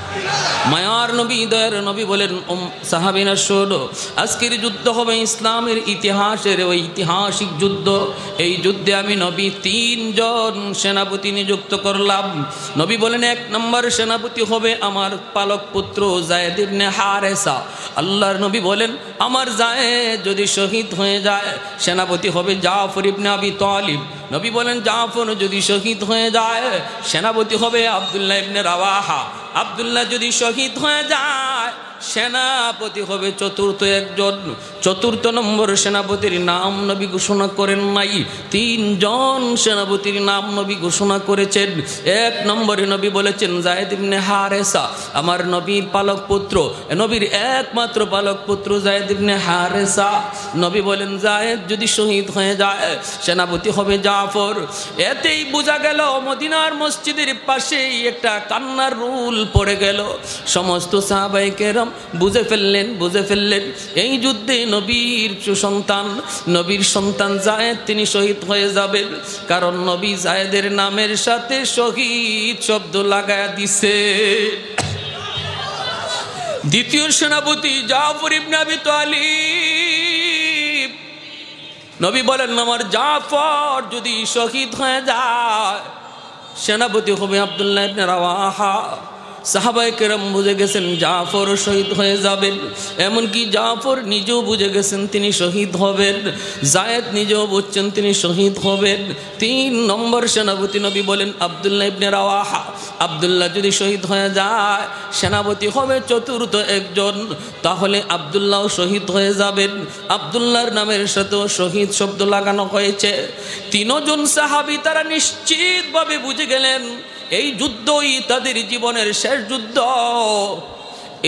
মায়ার নবী দয়ার নবী বলেন সাহাবীরা শোনো, আজকের যুদ্ধ হবে ইসলামের ইতিহাসের ঐতিহাসিক যুদ্ধ। এই যুদ্ধে আমি নবী 3 জন সেনাপতি নিযুক্ত করলাম। নবী বলেন 1 নম্বর সেনাপতি হবে আমার পালক পুত্র যায়েদ ইবনে হারেসা। আল্লাহর নবী বলেন আমার যায়েদ যদি শহীদ হয়ে যায়, সেনাপতি হবে জাফর ইবনে আবি তালিব। নবী বলেন জাফর যদি শহীদ হয়ে যায়, সেনাপতি হবে আব্দুল্লাহ ইবনে রাওয়াহা। আব্দুল্লাহ যদি শহীদ হয়ে যায়, যায় সেনাপতি হবে চতুর্থ একজন। চতুর্থ নম্বর সেনাপতির নাম নবী ঘোষণা করেন নাই, 3 জন সেনাপতির নাম নবী ঘোষণা করেছেন। 1 নম্বরে নবী বলেছেন যায়েদ ইবনে হারেসা, আমার নবীর পালক পুত্র, নবীর একমাত্র পালক পুত্র যায়েদ ইবনে হারেসা। নবী বলেন যায়েদ যদি শহীদ হয়ে যায় সেনাপতি হবে জাফর। এতেই বোঝা গেল মদিনার মসজিদের পাশেই একটা কান্নার রুল পড়ে গেল। সমস্ত সাহাবায়ে কেরাম বুঝে ফেললেন এই যুদ্ধে নবীর সন্তান যায়েদ তিনি শহীদ হয়ে যাবেন, কারণ নবী যায়েদের নামের সাথে শহীদ শব্দ লাগায়া দিছে। দ্বিতীয় সেনাপতি জাফর ইবনে আবি তালিব। নবী বলেন আমার জাফর যদি শহীদ হয়ে যায় সেনাপতি হবে আব্দুল্লাহ ইবনে রাওয়াহা। সাহাবায়ে কেরাম বুঝে গেছেন জাফর শহীদ হয়ে যাবেন, এমনকি জাফর নিজেও বুঝে গেছেন তিনি শহীদ হবেন, যায়েদ নিজেও বুঝছেন তিনি শহীদ হবেন। 3 নম্বর সেনাপতি নবী বলেন আব্দুল্লাহ ইবনে রাওয়াহা। আব্দুল্লাহ যদি শহীদ হয়ে যায় সেনাপতি হবে চতুর্থ একজন, তাহলে আব্দুল্লাহ শহীদ হয়ে যাবেন। আব্দুল্লাহর নামের সাথেও শহীদ শব্দ লাগানো হয়েছে। 3 জন সাহাবী তারা নিশ্চিতভাবে বুঝে গেলেন এই যুদ্ধই তাদের জীবনের শেষ যুদ্ধ,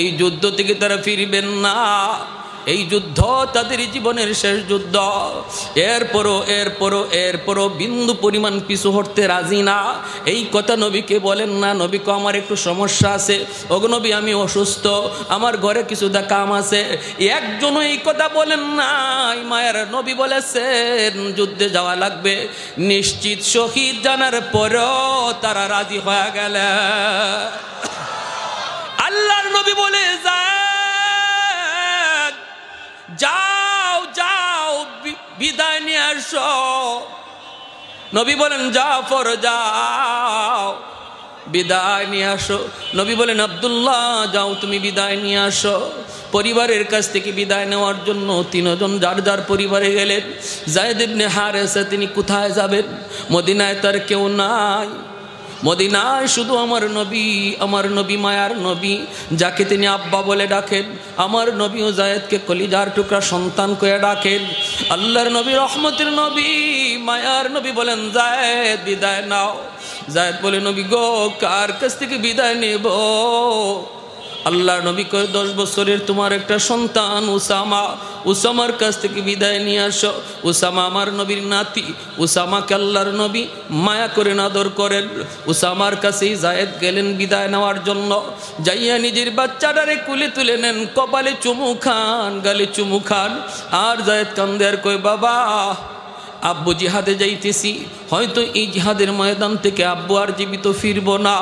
এই যুদ্ধ থেকে তারা ফিরবেন না, এই যুদ্ধ তাদের জীবনের শেষ যুদ্ধ। এরপরও বিন্দু পরিমাণ পিছু হটতে রাজি না। এই কথা নবীকে বলেন না, নবীকে আমার একটু সমস্যা আছে, ওগো নবী আমি অসুস্থ, আমার ঘরে কিছুটা কাম আছে, একজনও এই কথা বলেন নাই। মায়ের নবী বলেছেন যুদ্ধে যাওয়া লাগবে, নিশ্চিত শহীদ জানার পরও তারা রাজি হয়ে গেল। আল্লাহর নবী বলে যাও বিদায় নিয়ে আসো। নবী বলেন জাফর যাও বিদায় নিয়ে আসো। নবী বলেন আব্দুল্লাহ যাও তুমি বিদায় নিয়ে আসো। পরিবারের কাছ থেকে বিদায় নেওয়ার জন্য 3 জন যার যার পরিবারে গেলেন। যায়েদ ইবনে হারেসা তিনি কোথায় যাবেন? মদিনায় তার কেউ নাই, মদিনায় শুধু আমার নবী মায়ার নবী, যাকে তিনি আব্বা বলে ডাকেন। আমার নবীও যায়েদকে কলিজার টুকরা সন্তান কয়ে ডাকেন। আল্লাহর নবী রহমতের নবী মায়ার নবী বলেন যায়েদ বিদায় নাও। যায়েদ বলে নবী গো কার কাছ থেকে বিদায় নেব? আল্লাহর নবী কয় 10 বছরের তোমার একটা সন্তান উসামার কাছ থেকে বিদায় নিয়ে আসো। উসামা আমার নবীর নাতি, উসামাকে আল্লাহর নবী মায়া করে আদর করেন। উসামার কাছেই যায়েদ গেলেন বিদায় নেওয়ার জন্য। যাইয়া নিজের বাচ্চাটারে কুলে তুলে নেন, কপালে চুমু খান, গালে চুমু খান। আর যায়েদ কান্দে আর কয় বাবা আব্বু জিহাদে যাইতেছি, হয়তো এই জিহাদের ময়দান থেকে আব্বু আর জীবিত ফিরব না।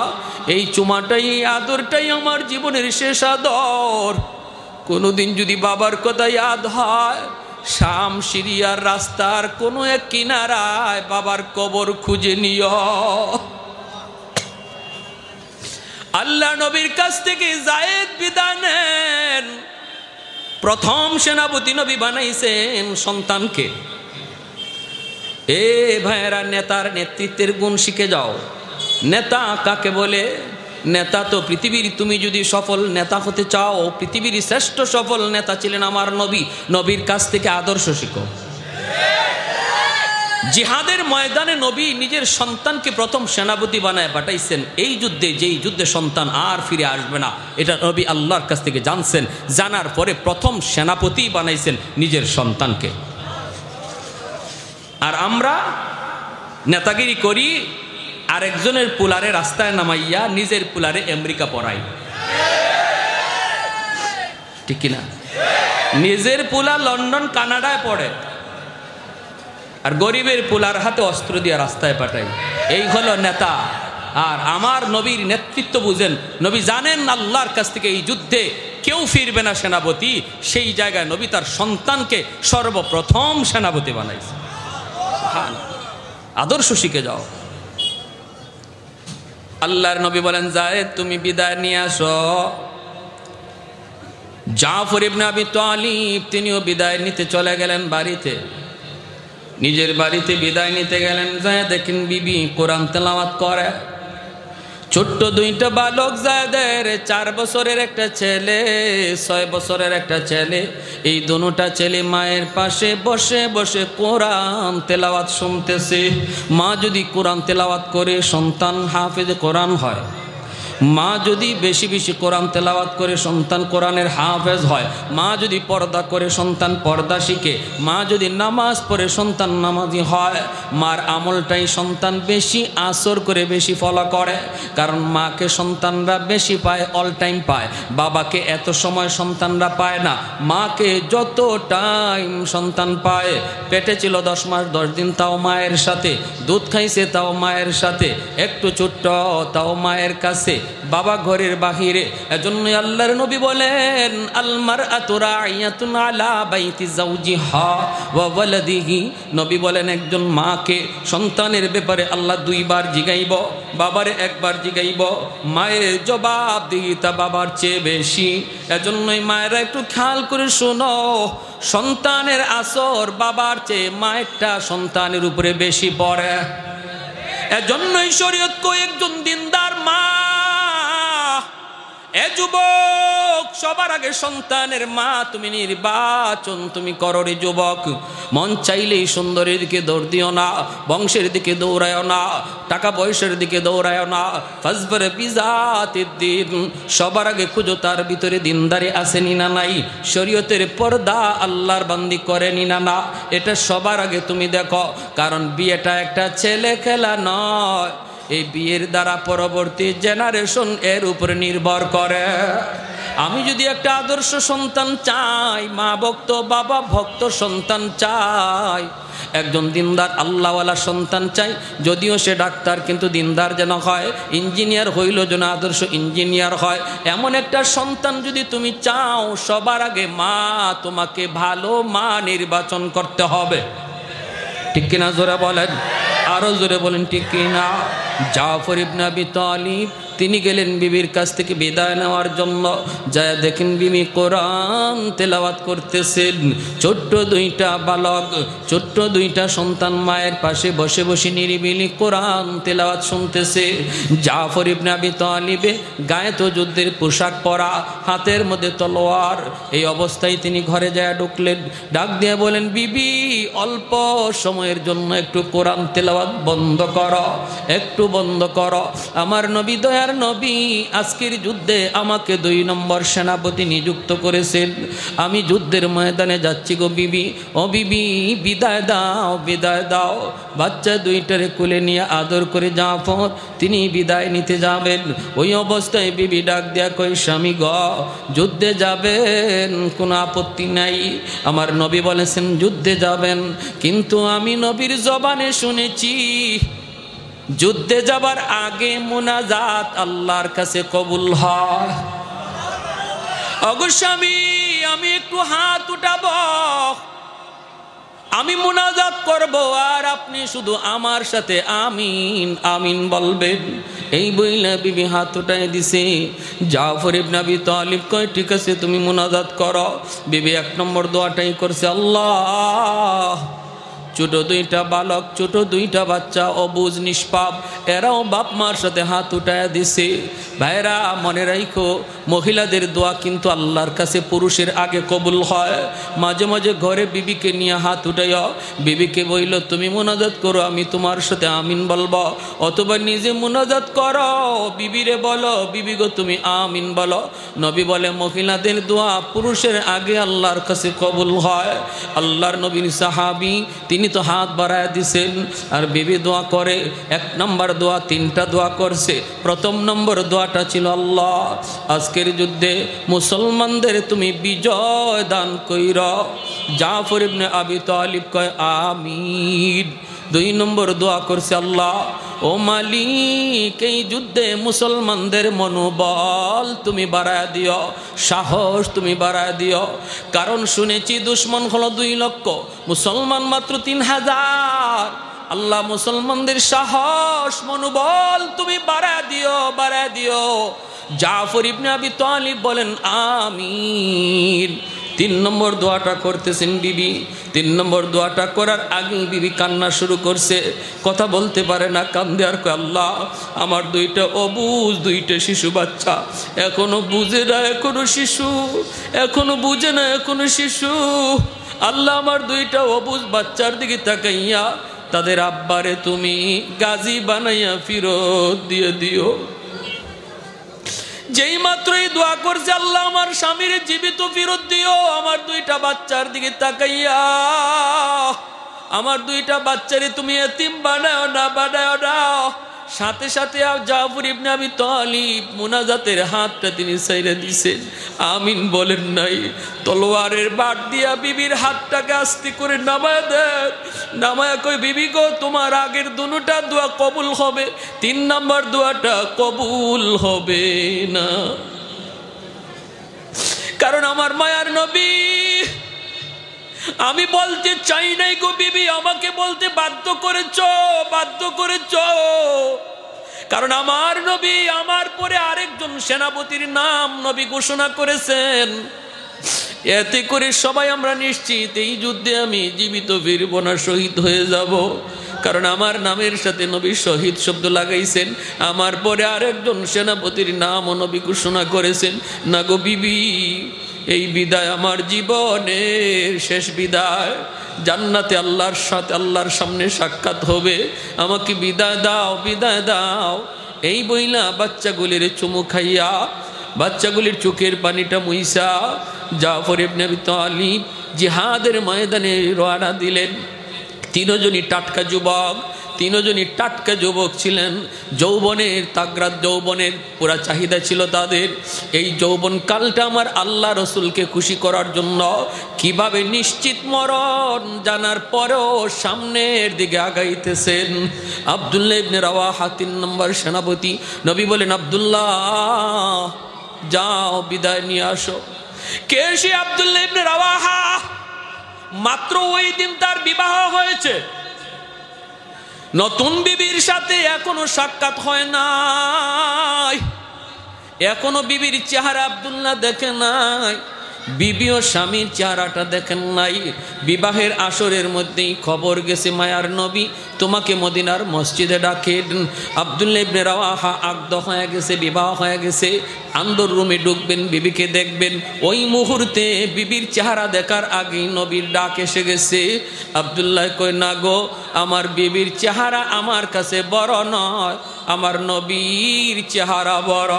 এই চুমাটাই এই আদরটাই আমার জীবনের শেষ আদর। কোনোদিন যদি বাবার কথা ইয়াদ হয়, শাম সিরিয়ার রাস্তার কোনো এক কিনারায় বাবার কবর খুঁজে নিও। আল্লাহ নবীর কাছ থেকে যায়েদ বিদায় নেন। প্রথম সেনাপতি নবী বানাইছেন সন্তানকে। ভাইয়েরা নেতার নেতৃত্বের গুণ শিখে যাও। নেতা কাকে বলে? নেতা তো পৃথিবীর, তুমি যদি সফল নেতা হতে চাও, পৃথিবীর শ্রেষ্ঠ সফল নেতা ছিলেন আমার নবী। নবীর কাছ থেকে আদর্শ শিখো। জিহাদের ময়দানে নবী নিজের সন্তানকে প্রথম সেনাপতি বানায় পাঠাইছেন। এই যুদ্ধে, যেই যুদ্ধে সন্তান আর ফিরে আসবে না, এটা নবী আল্লাহর কাছ থেকে জানছেন। জানার পরে প্রথম সেনাপতি বানাইছেন নিজের সন্তানকে। আর আমরা নেতাগিরি করি, আরেকজনের পুলারে রাস্তায় নামাইয়া নিজের পুলারে আমেরিকা পড়াই, ঠিক কিনা? নিজের পুলা লন্ডন কানাডায় পড়ে, আর গরিবের পুলার হাতে অস্ত্র দিয়ে রাস্তায় পাঠাই। এই হলো নেতা। আর আমার নবীর নেতৃত্ব বুঝেন। নবী জানেন আল্লাহর কাছ থেকে এই যুদ্ধে কেউ ফিরবে না সেনাপতি। সেই জায়গায় নবী তার সন্তানকে সর্বপ্রথম সেনাপতি বানাইছে। আদর্শ শিখে যাও। আল্লাহর নবী বলেন যায়েদ তুমি বিদায় নিয়ে আসো। জাফর ইবনে আবি তালিব তিনিও বিদায় নিতে চলে গেলেন বাড়িতে। নিজের বাড়িতে বিদায় নিতে গেলেন, যায় দেখেন বিবি কোরআন তেলাওয়াত করে। ছোট্ট দুইটা বালক যাদের 4 বছরের একটা ছেলে, 6 বছরের একটা ছেলে, এই দুটা ছেলে মায়ের পাশে বসে বসে কোরআন তেলাওয়াত শুনতেছে। মা যদি কোরআন তেলাওয়াত করে সন্তান হাফেজ কোরআন হয়, মা যদি বেশি বেশি কোরআন তেলাওয়াত করে সন্তান কোরআনের হাফেজ হয়, মা যদি পর্দা করে সন্তান পর্দা শিখে, মা যদি নামাজ পড়ে সন্তান নামাজি হয়, মার আমলটাই সন্তান বেশি আসর করে বেশি ফলো করে। কারণ মাকে সন্তানরা বেশি পায়, অল টাইম পায়। বাবাকে এত সময় সন্তানরা পায় না, মাকে যত টাইম সন্তান পায়। পেটে ছিল 10 মাস 10 দিন, তাও মায়ের সাথে। দুধ খাইছে, তাও মায়ের সাথে। একটু ছোট্ট, তাও মায়ের কাছে। বাবা ঘরের বাহিরে। এজন্য আল্লাহর নবী বলেন, আল মারআতু রাইয়াতুন আলা বাইতি যাওজিহা ওয়া ওয়ালাদিহি। নবী বলেন, একজন মাকে সন্তানের ব্যাপারে আল্লাহ 2 বার জিগাইব, বাবারে 1 বার জিগাইব। মায়ের জবাবদিহিতা বাবার চেয়ে বেশি। এজন্যই মায়েরা একটু খেয়াল করে শোনো, সন্তানের আসর বাবার চেয়ে মায়েরটা সন্তানের উপরে বেশি পড়ে। এজন্যই শরীয়ত কই একজন দিনদার মা, এ যুবক, সবার আগে সন্তানের মা তুমি নির্বাচন তুমি করো রে যুবক। মন চাইলেই সুন্দরের দিকে দৌড় দিও না, বংশের দিকে দৌড়ায়ও না, টাকা পয়সার দিকে দৌড়ায়ও না। ফাজবার বিজাতিদ দ্বীন, সবার আগে খুঁজো তার ভিতরে দিনদারি আছে নিনা নাই, শরীয়তের পর্দা আল্লাহর বান্দি করে নিনা না। এটা সবার আগে তুমি দেখো। কারণ বিয়েটা একটা ছেলে খেলা নয়, এই বিয়ের দ্বারা পরবর্তী জেনারেশন এর উপরে নির্ভর করে। আমি যদি একটা আদর্শ সন্তান চাই, মা ভক্ত বাবা ভক্ত সন্তান চাই, একজন দিনদার আল্লাহওয়ালা সন্তান চাই, যদিও সে ডাক্তার কিন্তু দিনদার যেন হয়, ইঞ্জিনিয়ার হইল যেন আদর্শ ইঞ্জিনিয়ার হয়। এমন একটা সন্তান যদি তুমি চাও, সবার আগে মা তোমাকে ভালো মা নির্বাচন করতে হবে। ঠিক কিনা জোরে বলেন, আরো জোরে বলেন ঠিক কিনা। জাফর ইবনে আবি তালিব তিনি গেলেন বিবির কাছ থেকে বিদায় নেওয়ার জন্য। যায় দেখেন বিবি কোরআন তেলাওয়াত করতেছেন। ছোট্ট 2টা বালক, ছোট্ট 2টা সন্তান মায়ের পাশে বসে বসে নিরিবিলি কোরআন তেলাওয়াত শুনতেছে। জাফর ইবনে আবি তালিবে গায়ে তো যুদ্ধের পোশাক পরা, হাতের মধ্যে তলোয়ার। এই অবস্থায় তিনি ঘরে যায় ঢুকলেন, ডাক দিয়ে বলেন, বিবি অল্প সময়ের জন্য একটু কোরআন তেলাওয়াত বন্ধ করো, একটু বন্ধ করো। আমার নবী দয়ার নবী আজকের যুদ্ধে আমাকে 2 নম্বর সেনাপতি নিযুক্ত করেছেন। আমি যুদ্ধের ময়দানে যাচ্ছি গো বিবি, ও বিবি বিদায় দাও, বিদায় দাও। বাচ্চা 2টারে কোলে নিয়ে আদর করে জাফর তিনি বিদায় নিতে যাবেন। ওই অবস্থায় বিবি ডাক দেয়া কই, স্বামী গ যুদ্ধে যাবেন, কোনো আপত্তি নাই। আমার নবী বলেছেন যুদ্ধে যাবেন, কিন্তু আমি নবীর জবানে শুনেছি যুদ্ধে যাবার আগে মুনাজাত আল্লাহর কাছে কবুল হয়। ওগো স্বামী, আমি একটু হাত উঠাবো, আমি মুনাজাত করব, আর আপনি শুধু আমার সাথে আমিন আমিন বলবেন। এই বইলা বিবি হাত উঠাই দিছে। জাফর ইবনে আবি তালিব কয়, ঠিক আছে তুমি মুনাজাত করো। বিবি 1 নম্বর দোয়াটাই করছে, আল্লাহ ছোট 2টা বালক, ছোট 2টা বাচ্চা অবুঝ নিষ্পাপ, এরাও বাপ মার সাথে হাত উঠায় দিছে। ভাইরা মনে রাখো, মহিলাদের দোয়া কিন্তু আল্লাহর কাছে পুরুষের আগে কবুল হয়। মাঝে মাঝে ঘরে বিবিকে নিয়ে হাত উঠাইও, বিবিকে বইল তুমি মুনাজাত করো, আমি তোমার সাথে আমিন বলবো, অথবা নিজে মুনাজাত করো, বিবিরে বলো বিবি গো তুমি আমিন বলো। নবী বলে মহিলাদের দোয়া পুরুষের আগে আল্লাহর কাছে কবুল হয়। আল্লাহর নবীর সাহাবী তিনি তো হাত বাড়ায় দিছেন, আর বিবি দোয়া করে। 1 নম্বর দোয়া, 3টা দোয়া করছে। প্রথম নম্বর দোয়াটা ছিল, আল্লাহ আজকের যুদ্ধে মুসলমানদের তুমি বিজয় দান কইর। জাফর ইবনে আবি তালিব কয় আমিন। 2 নম্বর দোয়া করছে, আল্লাহ ও মালিক এই যুদ্ধে মুসলমানদের মনোবল তুমি বাড়ায় দিও, সাহস তুমি বাড়ায় দিও। কারণ শুনেছি দুশ্মন হলো 2 লক্ষ, মুসলমান মাত্র 3000। আল্লাহ মুসলমানদের সাহস মনোবল তুমি বাড়ায় দিও, বাড়ায় দিও। জাফর ইবনে আবি তালিব বলেন আমিন। 3 নম্বর দোয়াটা করতেছেন বিবি। 3 নম্বর দোয়াটা করার আগেই বিবি কান্না শুরু করছে, কথা বলতে পারে না, কান্দে আর কয়, আল্লাহ আমার 2টা অবুঝ 2টা শিশু বাচ্চা, এখনো বুঝে না, এখনো শিশু, এখনো বুঝে না, এখনো শিশু। আল্লাহ আমার 2টা অবুঝ বাচ্চার দিকে তাকাইয়া তাদের আব্বারে তুমি গাজী বানাইয়া ফিরত দিয়ে দিও। যেই মাত্রই দোয়া করছে, আল্লাহ আমার স্বামীর জীবিত ফিরত দিও, আমার 2টা বাচ্চার দিকে তাকাইয়া আমার 2টা বাচ্চারে তুমি এতিম বানাও না, বানাও না। সাথে সাথে জাফর ইবনে আবি তালিব মুনাজাতের হাতটা তিনি ছাইড়া দিছেন, আমিন বলেন নাই। তলোয়ারের বাট দিয়া বিবির হাতটাকে আস্তে করে নামায় দেন, নামায় কই, বিবি গো তোমার আগের দুটা দোয়া কবুল হবে, 3 নম্বর দোয়াটা কবুল হবে না। কারণ আমার মায়ার নবী, আমি বলতে চাই নাই গো বিবি, আমাকে বলতে বাধ্য করেছ, বাধ্য করেছ। কারণ আমার নবী আমার পরে আরেকজন সেনাপতির নাম নবী ঘোষণা করেছেন, এতে করে সবাই আমরা নিশ্চিত এই যুদ্ধে আমি জীবিত ফিরব না, শহীদ হয়ে যাব। কারণ আমার নামের সাথে নবী শহীদ শব্দ লাগাইছেন, আমার পরে আরেকজন সেনাপতির নাম নবী ঘোষণা করেছেন। না গো বিবি, এই বিদায় আমার জীবনের শেষ বিদায়, জান্নাতে আল্লাহর সাথে আল্লাহর সামনে সাক্ষাৎ হবে, আমাকে বিদায় দাও, বিদায় দাও। এই বইলা বাচ্চাগুলির চুমু খাইয়া, বাচ্চাগুলির চোখের পানিটা মুইসা জাফর ইবনে আবি তালিব জিহাদের ময়দানে রওনা দিলেন। 3 জনই টাটকা যুবক, 3 জনই টাটকা যুবক ছিলেন, যৌবনের তাগরাত, যৌবনের পুরা চাহিদা ছিল তাদের। এই যৌবন কালটা আমার আল্লাহ রসুলকে খুশি করার জন্য কিভাবে নিশ্চিত মরণ জানার পরেও সামনের দিকে আগাইতেছেন। আব্দুল্লাহ ইবনে রাওয়াহা 3 নম্বর সেনাপতি। নবী বলেন, আব্দুল্লাহ যাও বিদায় নিয়ে আসো। কে সে আব্দুল্লাহ ইবনে রাওয়াহা? মাত্র ওই দিন তার বিবাহ হয়েছে, নতুন বিবির সাথে এখনো সাক্ষাৎ হয় নাই, এখনো বিবির চেহারা আব্দুল্লাহ দেখে নাই, বিবিও স্বামীর চেহারাটা দেখেন নাই। বিবাহের আসরের মধ্যেই খবর গেছে, মায়ার নবী তোমাকে মদিনার মসজিদে ডাকেন। আব্দুল্লাহ ইবনে রাওয়াহা আগদ হয়ে গেছে, বিবাহ হয়ে গেছে, আন্দর রুমে ঢুকবেন, বিবিকে দেখবেন। ওই মুহূর্তে বিবির চেহারা দেখার আগেই নবীর ডাক এসে গেছে। আব্দুল্লাহ কই, না গো, আমার বিবির চেহারা আমার কাছে বড় নয়, আমার নবীর চেহারা বড়।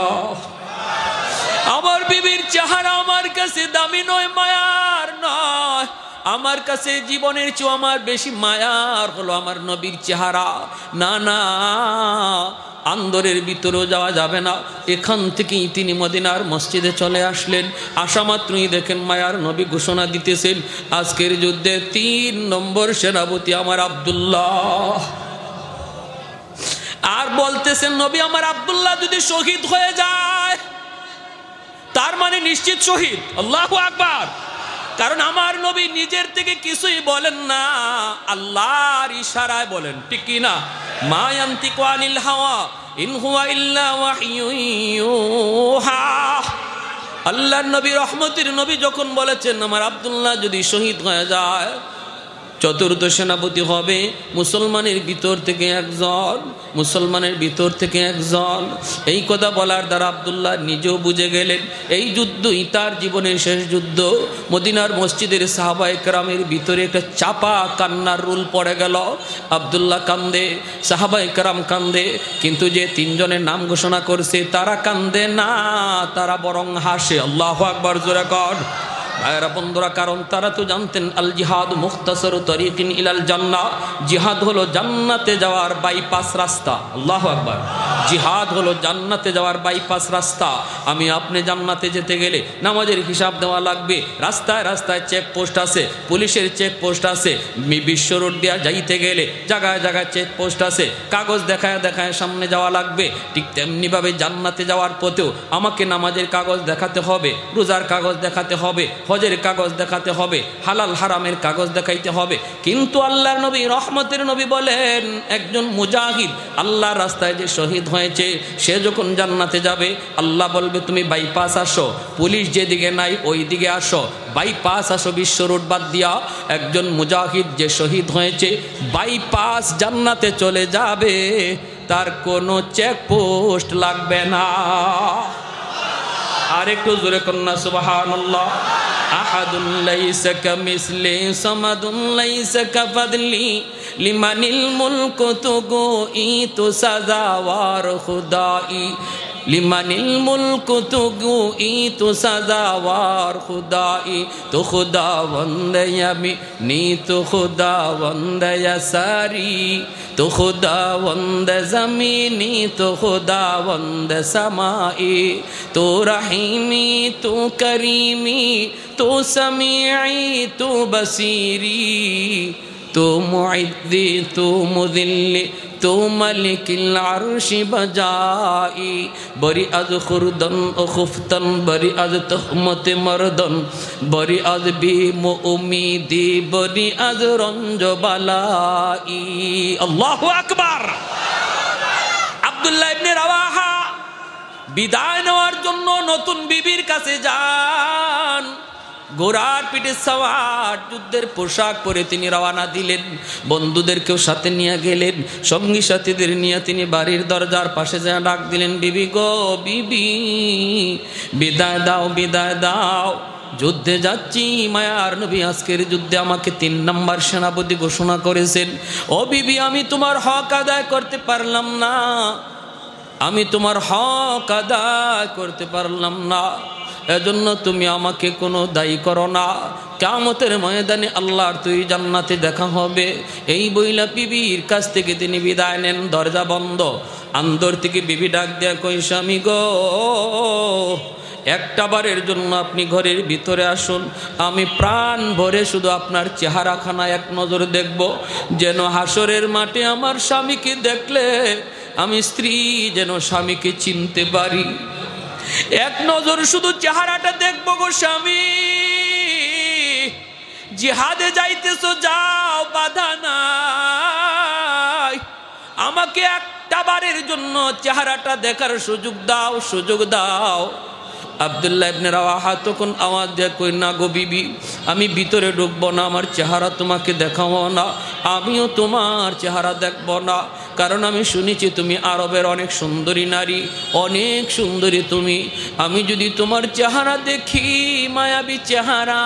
আমার বিবির চেহারা আমার কাছে দামি নয়, মায়ার নয়, আমার কাছে জীবনের চেয়ে আমার বেশি মায়ার হলো আমার নবীর চেহারা। না না, আন্দরের ভিতরেও যাওয়া যাবে না। এখান থেকেই তিনি মদিনার মসজিদে চলে আসলেন। আসা মাত্রই দেখেন মায়ার নবী ঘোষণা দিতেছেন, আজকের যুদ্ধে 3 নম্বর সেনাপতি আমার আব্দুল্লাহ। আর বলতেছেন, নবী আমার আব্দুল্লাহ যদি শহীদ হয়ে যায় তার মানে নিশ্চিত শহীদ। আল্লাহু আকবার। কারণ আমার নবী নিজের থেকে কিছুই বলেন না, আল্লাহর ইশারায় বলেন, ঠিক কি না? মা ইয়ানতিকু আনিল হাওয়া ইন হুয়া ইল্লা ওয়াহয়ুন ইউহা। আল্লাহর নবী, রহমতের নবী যখন বলেছেন আমার আব্দুল্লাহ যদি শহীদ হয়ে যায়, 4র্থ সেনাপতি হবে মুসলমানের ভিতর থেকে একজন, মুসলমানের ভিতর থেকে একজন। এই কথা বলার দ্বারা আব্দুল্লাহ নিজেও বুঝে গেলেন এই যুদ্ধই তার জীবনের শেষ যুদ্ধ। মদিনার মসজিদের সাহাবায়ে কেরামের ভিতরে একটা চাপা কান্নার রুল পড়ে গেল। আব্দুল্লাহ কান্দে, সাহাবায়ে কেরাম কান্দে, কিন্তু যে 3 জনের নাম ঘোষণা করছে তারা কান্দে না, তারা বরং হাসে। আল্লাহু আকবার, জোরে কর। ভাইরা বন্ধুরা, কারণ তারা তো জানতেন আল জিহাদ মুখতাসারু তরিকিন ইলাল জান্নাহ, জিহাদ হলো জান্নাতে যাওয়ার বাইপাস রাস্তা। আল্লাহু আকবার। জিহাদ হলো জান্নাতে যাওয়ার বাইপাস রাস্তা। আমি আপনি জান্নাতে যেতে গেলে নামাজের হিসাব দেওয়া লাগবে, রাস্তায় রাস্তায় চেকপোস্ট আছে, পুলিশের চেকপোস্ট আছে, বিশ্ব রোড দিয়া যাইতে গেলে জায়গায় জায়গায় চেকপোস্ট আছে, কাগজ দেখায় দেখায় সামনে যাওয়া লাগবে। ঠিক তেমনিভাবে জান্নাতে যাওয়ার পথেও আমাকে নামাজের কাগজ দেখাতে হবে, রোজার কাগজ দেখাতে হবে, হজের কাগজ দেখাতে হবে, হালাল হারামের কাগজ দেখাইতে হবে। কিন্তু আল্লাহর নবী, রহমতের নবী বলেন, একজন মুজাহিদ আল্লাহর রাস্তায় যে শহীদ হয়েছে, সে যখন জান্নাতে যাবে আল্লাহ বলবে তুমি বাইপাস আসো, পুলিশ যেদিকে নাই ওই দিকে আসো, বাইপাস আসো বিশ্ব রোড বাদ দিয়া। একজন মুজাহিদ যে শহীদ হয়েছে বাইপাস জান্নাতে চলে যাবে, তার কোনো চেকপোস্ট লাগবে না। আর একটু জোরে কন্যা সুবহানাল্লাহ। আহাদুন লাইসা কামিসলি সামাদুন লাইসা কাফাদলি লিমানিল মুলকু তুগু ইতু সাজাওয়ার খুদাই লিমানিল মুলকু তুগু ইতু সাজাওয়ার খুদাই তো খুদাবন্দ ইয়ামি নি তো খুদাবন্দ ইয়াসারি তো খুদাবন্দ জমিনি তো খুদাবন্দ সমাই তো রহিমি তো করিমি তো সমিঈ তো বসিরি তো মুইদ্দি তো মুদিল্লি তো মালিকিল আরশি বজাই বরি আজ খুরদন ও খুফতন বরি আজ তহমতে মরদন বরি আজ বিম উমিদি বরি আজ রঞ্জ বালাই। আল্লাহু আকবার। আব্দুল্লাহ ইবনে রাওয়াহা বিদায় নেওয়ার জন্য নতুন বিবির কাছে যান। ঘোড়ার পিঠে সওয়ার, যুদ্ধের পোশাক পরে তিনি রওনা দিলেন। বন্ধুদেরকেও সাথে নিয়ে গেলেন, সঙ্গী সাথীদের নিয়ে তিনি বাড়ির দরজার পাশে যা ডাক দিলেন, বিবি গো বিবি, বিদায় দাও বিদায় দাও, যুদ্ধে যাচ্ছি। মায়ার নবী আজকের যুদ্ধে আমাকে 3 নম্বর সেনাপতি ঘোষণা করেছেন। ও বিবি, আমি তোমার হক আদায় করতে পারলাম না, আমি তোমার হক আদায় করতে পারলাম না, এজন্য তুমি আমাকে কোনো দায়ী করো না। কিয়ামতের ময়দানে আল্লাহর তৈরি জান্নাতে দেখা হবে। এই বইলা বিবির কাছ থেকে তিনি বিদায় নেন। দরজা বন্ধ। আন্দর থেকে বিবি ডাক দেয়া কই, স্বামী গো, একটা বারের জন্য আপনি ঘরের ভিতরে আসুন, আমি প্রাণ ভরে শুধু আপনার চেহারাখানা এক নজর দেখব, যেন হাসরের মাঠে আমার স্বামীকে দেখলে আমি স্ত্রী যেন স্বামীকে চিনতে পারি। এক নজর শুধু চেহারাটা দেখবো গো স্বামী। জিহাদে যাইতেছো যাও, বাধা নাই, আমাকে একটা বারের জন্য চেহারাটা দেখার সুযোগ দাও, সুযোগ দাও। আব্দুল্লাহ ইবনে রাওয়াহা তখন আওয়াজ দিয়ে কই, না গো বিবি, আমি ভিতরে ঢুকবো না, আমার চেহারা তোমাকে দেখাবো না, আমিও তোমার চেহারা দেখবো না, কারণ আমি শুনেছি তুমি আরবের অনেক সুন্দরী নারী, অনেক সুন্দরী তুমি। আমি যদি তোমার চেহারা দেখি, মায়াবী চেহারা,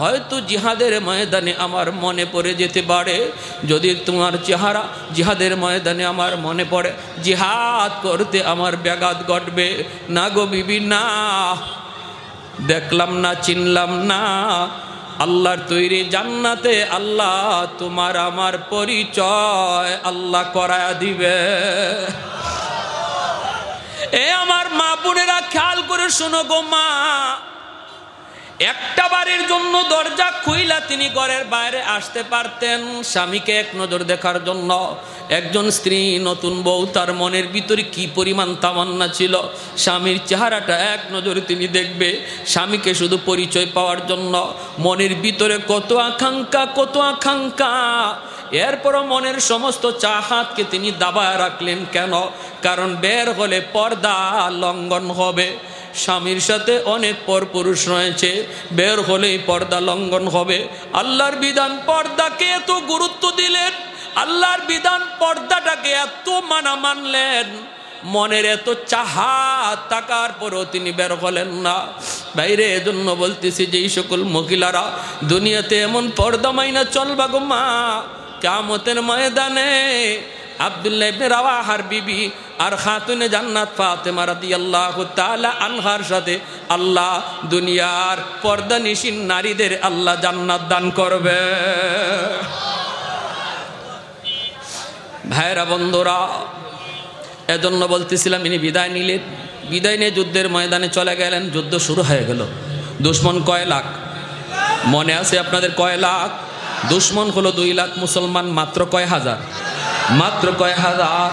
হয়তো জিহাদের ময়দানে আমার মনে পড়ে যেতে পারে। যদি তোমার চেহারা জিহাদের ময়দানে আমার মনে পড়ে, জিহাদ করতে আমার ব্যাঘাত ঘটবে। না গো বিবি না, দেখলাম না, চিনলাম না, আল্লাহর তৈরি জান্নাতে আল্লাহ তোমার আমার পরিচয় আল্লাহ করায়া দিবে। এ আমার মা বোনেরা খেয়াল করে শোনো গো মা, একটা বারের জন্য দরজা খুইলা তিনি ঘরের বাইরে আসতে পারতেন স্বামীকে এক নজর দেখার জন্য। একজন স্ত্রী, নতুন বউ, তার মনের ভিতরে কি পরিমাণ তামান্না ছিল, স্বামীর চেহারাটা এক নজরে তিনি দেখবে, স্বামীকে শুধু পরিচয় পাওয়ার জন্য। মনের ভিতরে কত আকাঙ্ক্ষা, কত আকাঙ্ক্ষা। এরপরও মনের সমস্ত চাহাতকে তিনি দাবায় রাখলেন। কেন? কারণ বের হলে পর্দা লঙ্ঘন হবে। স্বামীর সাথে অনেক পরপুরুষ রয়েছে, বের হলেই পর্দা লঙ্ঘন হবে। আল্লাহর বিধান পর্দাকে এত গুরুত্ব দিলেন, আল্লাহর বিধান পর্দাটাকে এত মানলেন, মনের এত চাহাত থাকার পরেও তিনি বের হলেন না। বাইরে এজন্য বলতেছি, যেই সকল মহিলারা দুনিয়াতে এমন পর্দা মাইনা চলবা গো মা, কিয়ামতের ময়দানে আব্দুল্লাহ ইবনে রাওয়াহার বিবি আর খাতুনে জান্নাত ফাতেমা রাদিয়াল্লাহু তাআলা আনহার সাথে আল্লাহ দুনিয়ার পর্দানিশীন নারীদের আল্লাহ জান্নাত দান করবে। ভাইরা বন্ধুরা, এজন্য বলতেছিলাম, ইনি বিদায় নিলেন। বিদায় নিয়ে যুদ্ধের ময়দানে চলে গেলেন। যুদ্ধ শুরু হয়ে গেল। দুশ্মন কয় লাখ মনে আছে আপনাদের? কয় লাখ? দুশ্মন হলো 2 লাখ, মুসলমান মাত্র কয় হাজার? মাত্র কয় হাজার?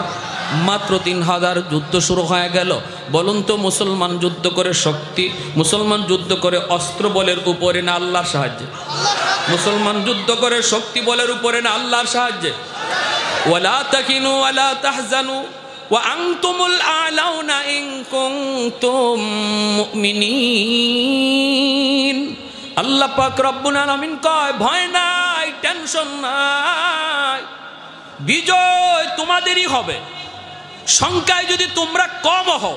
মাত্র 3000। যুদ্ধ শুরু হয়ে গেল। বলুন তো, মুসলমান যুদ্ধ করে শক্তি, মুসলমান যুদ্ধ করে অস্ত্র বলের উপরে না আল্লাহর সাহায্যে? মুসলমান যুদ্ধ করে শক্তি বলের উপরে না আল্লাহর সাহায্যে? ওয়ালা তাকিনু ওয়ালা তাহজানু ওয়া আনতুমুল আলাউনা ইন কুনতুম মুমিনিন। আল্লাহ পাক রব্বুল আলামিন কয় ভয় নাই, টেনশন নাই, বিজয় তোমাদেরই হবে। সংখ্যায় যদি তোমরা কম হও,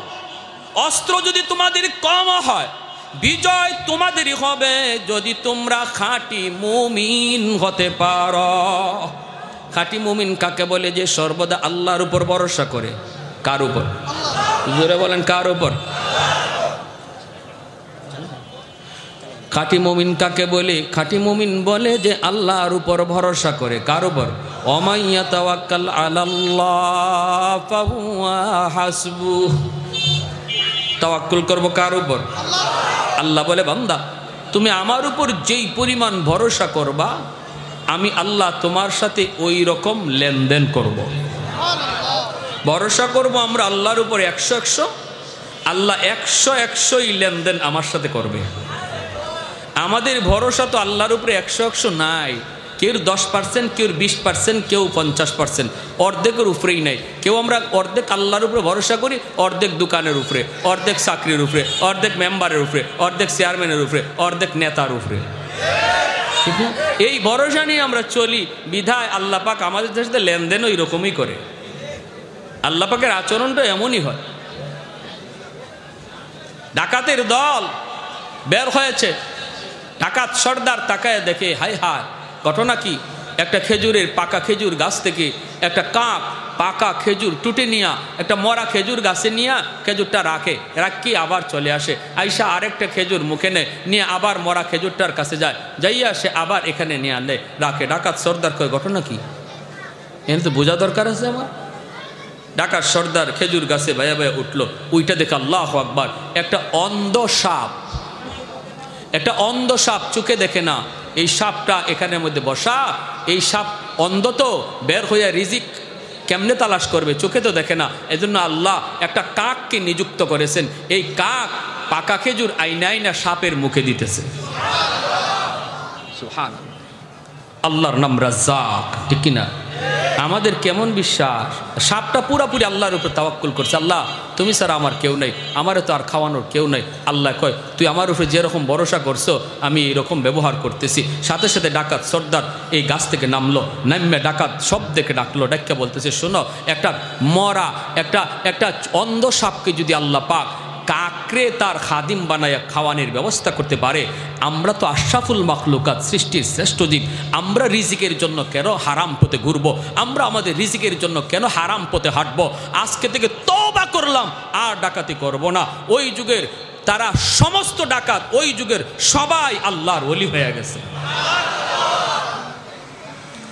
অস্ত্র যদি তোমাদের কম হয়, বিজয় তোমাদেরই হবে যদি তোমরা খাঁটি মুমিন হতে পারো। খাঁটি মুমিন কাকে বলে? যে সর্বদা আল্লাহর উপর ভরসা করে। কার উপর? জোরে বলেন, কার উপর? খাঁটি মুমিন কাকে বলে? খাঁটি মুমিন বলে যে আল্লাহর উপর ভরসা করে। কার উপর? ওমাইয়া তাওয়াক্কাল আলাল্লাহ ফাহুয়া হাসবুহ। তাওয়াক্কুল করব কার উপর? আল্লাহ বলে বান্দা তুমি আমার উপর যেই পরিমাণ ভরসা করবা, আমি আল্লাহ তোমার সাথে ওই রকম লেনদেন করব। ভরসা করব আমরা আল্লাহর উপর 100-100, আল্লাহ 100-100ই লেনদেন আমার সাথে করবে। আমাদের ভরসা তো আল্লাহর উপরে 100-100 নাই। কেউ 10%, কেউ 20%, কেউ 50%, অর্ধেকের উপরেই নাই। কেউ আমরা অর্ধেক আল্লাহর উপরে ভরসা করি, অর্ধেক দোকানের উপরে, অর্ধেক চাকরির উপরে, অর্ধেক মেম্বারের উপরে, অর্ধেক চেয়ারম্যানের উপরে, অর্ধেক নেতার উপরে। ঠিক না? এই ভরসা নিয়ে আমরা চলি, বিধায় আল্লাহ পাক আমাদের সাথে লেনদেনও এরকমই করে। আল্লাহ পাকের আচরণটা এমনই হয়। ডাকাতের দল বের হয়েছে, ডাকাত সর্দার তাকায় দেখে, হায় হায়, ঘটনা কি? একটা খেজুরের পাকা খেজুর গাছ থেকে একটা কাক পাকা খেজুর টুটে নিয়া একটা মরা খেজুর গাছে নিয়ে খেজুরটা রাখি আবার চলে আসে। আইসা আরেকটা খেজুর মুখে নেয়, নিয়ে আবার মরা খেজুরটার কাছে যায়, যাইয়া সে আবার এখানে নিয়ে আনলে রাখে। ডাকাত সর্দার কয় ঘটনা কি? এখানে তো বোঝা দরকার আছে আমার। ডাকাত সর্দার খেজুর গাছে ভাইয়া ভাইয়া উঠলো, ওইটা দেখে আল্লাহু আকবার, একটা অন্ধ সাপ, একটা অন্ধ সাপ, চোখে দেখে না। এই সাপটা এখানের মধ্যে বসা, এই সাপ অন্ধ তো, বের হইয়া রিজিক কেমনে তালাশ করবে? চোখে তো দেখে না। এজন্য আল্লাহ একটা কাককে নিযুক্ত করেছেন। এই কাক পাকা খেজুর আইনা আইনা সাপের মুখে দিতেছে। সুবহানাল্লাহ। আল্লাহর নাম রাজ্জাক, ঠিক কিনা? আমাদের কেমন বিশ্বাস? সাপটা পুরাপুরি আল্লাহর উপর তাওয়াক্কুল করছে। আল্লাহ তুমি ছাড়া আমার কেউ নাই, আমারও তো আর খাওয়ানোর কেউ নাই। আল্লাহ কয় তুই আমার উপরে যেরকম ভরসা করছো আমি এরকম ব্যবহার করতেছি। সাথে সাথে ডাকাত সর্দার এই গাছ থেকে নামলো, নামে ডাকাত সব দেখে ডাকলো, ডাক্কা বলতেছে শোনো, একটা মরা একটা অন্ধ সাপকে যদি আল্লাহ পাক কাকরে তার খাদিম বানায়া খাওয়ানোর ব্যবস্থা করতে পারে, আমরা তো আশরাফুল মাখলুকাত, সৃষ্টির শ্রেষ্ঠ জীব, আমরা রিজিকের জন্য কেন হারাম পথে ঘুরবো? আমরা আমাদের রিজিকের জন্য কেন হারাম পথে হাঁটবো? আজকে থেকে তওবা করলাম, আর ডাকাতি করব না। ওই যুগের তারা সমস্ত ডাকাত, ওই যুগের সবাই আল্লাহর ওলি হয়ে গেছে,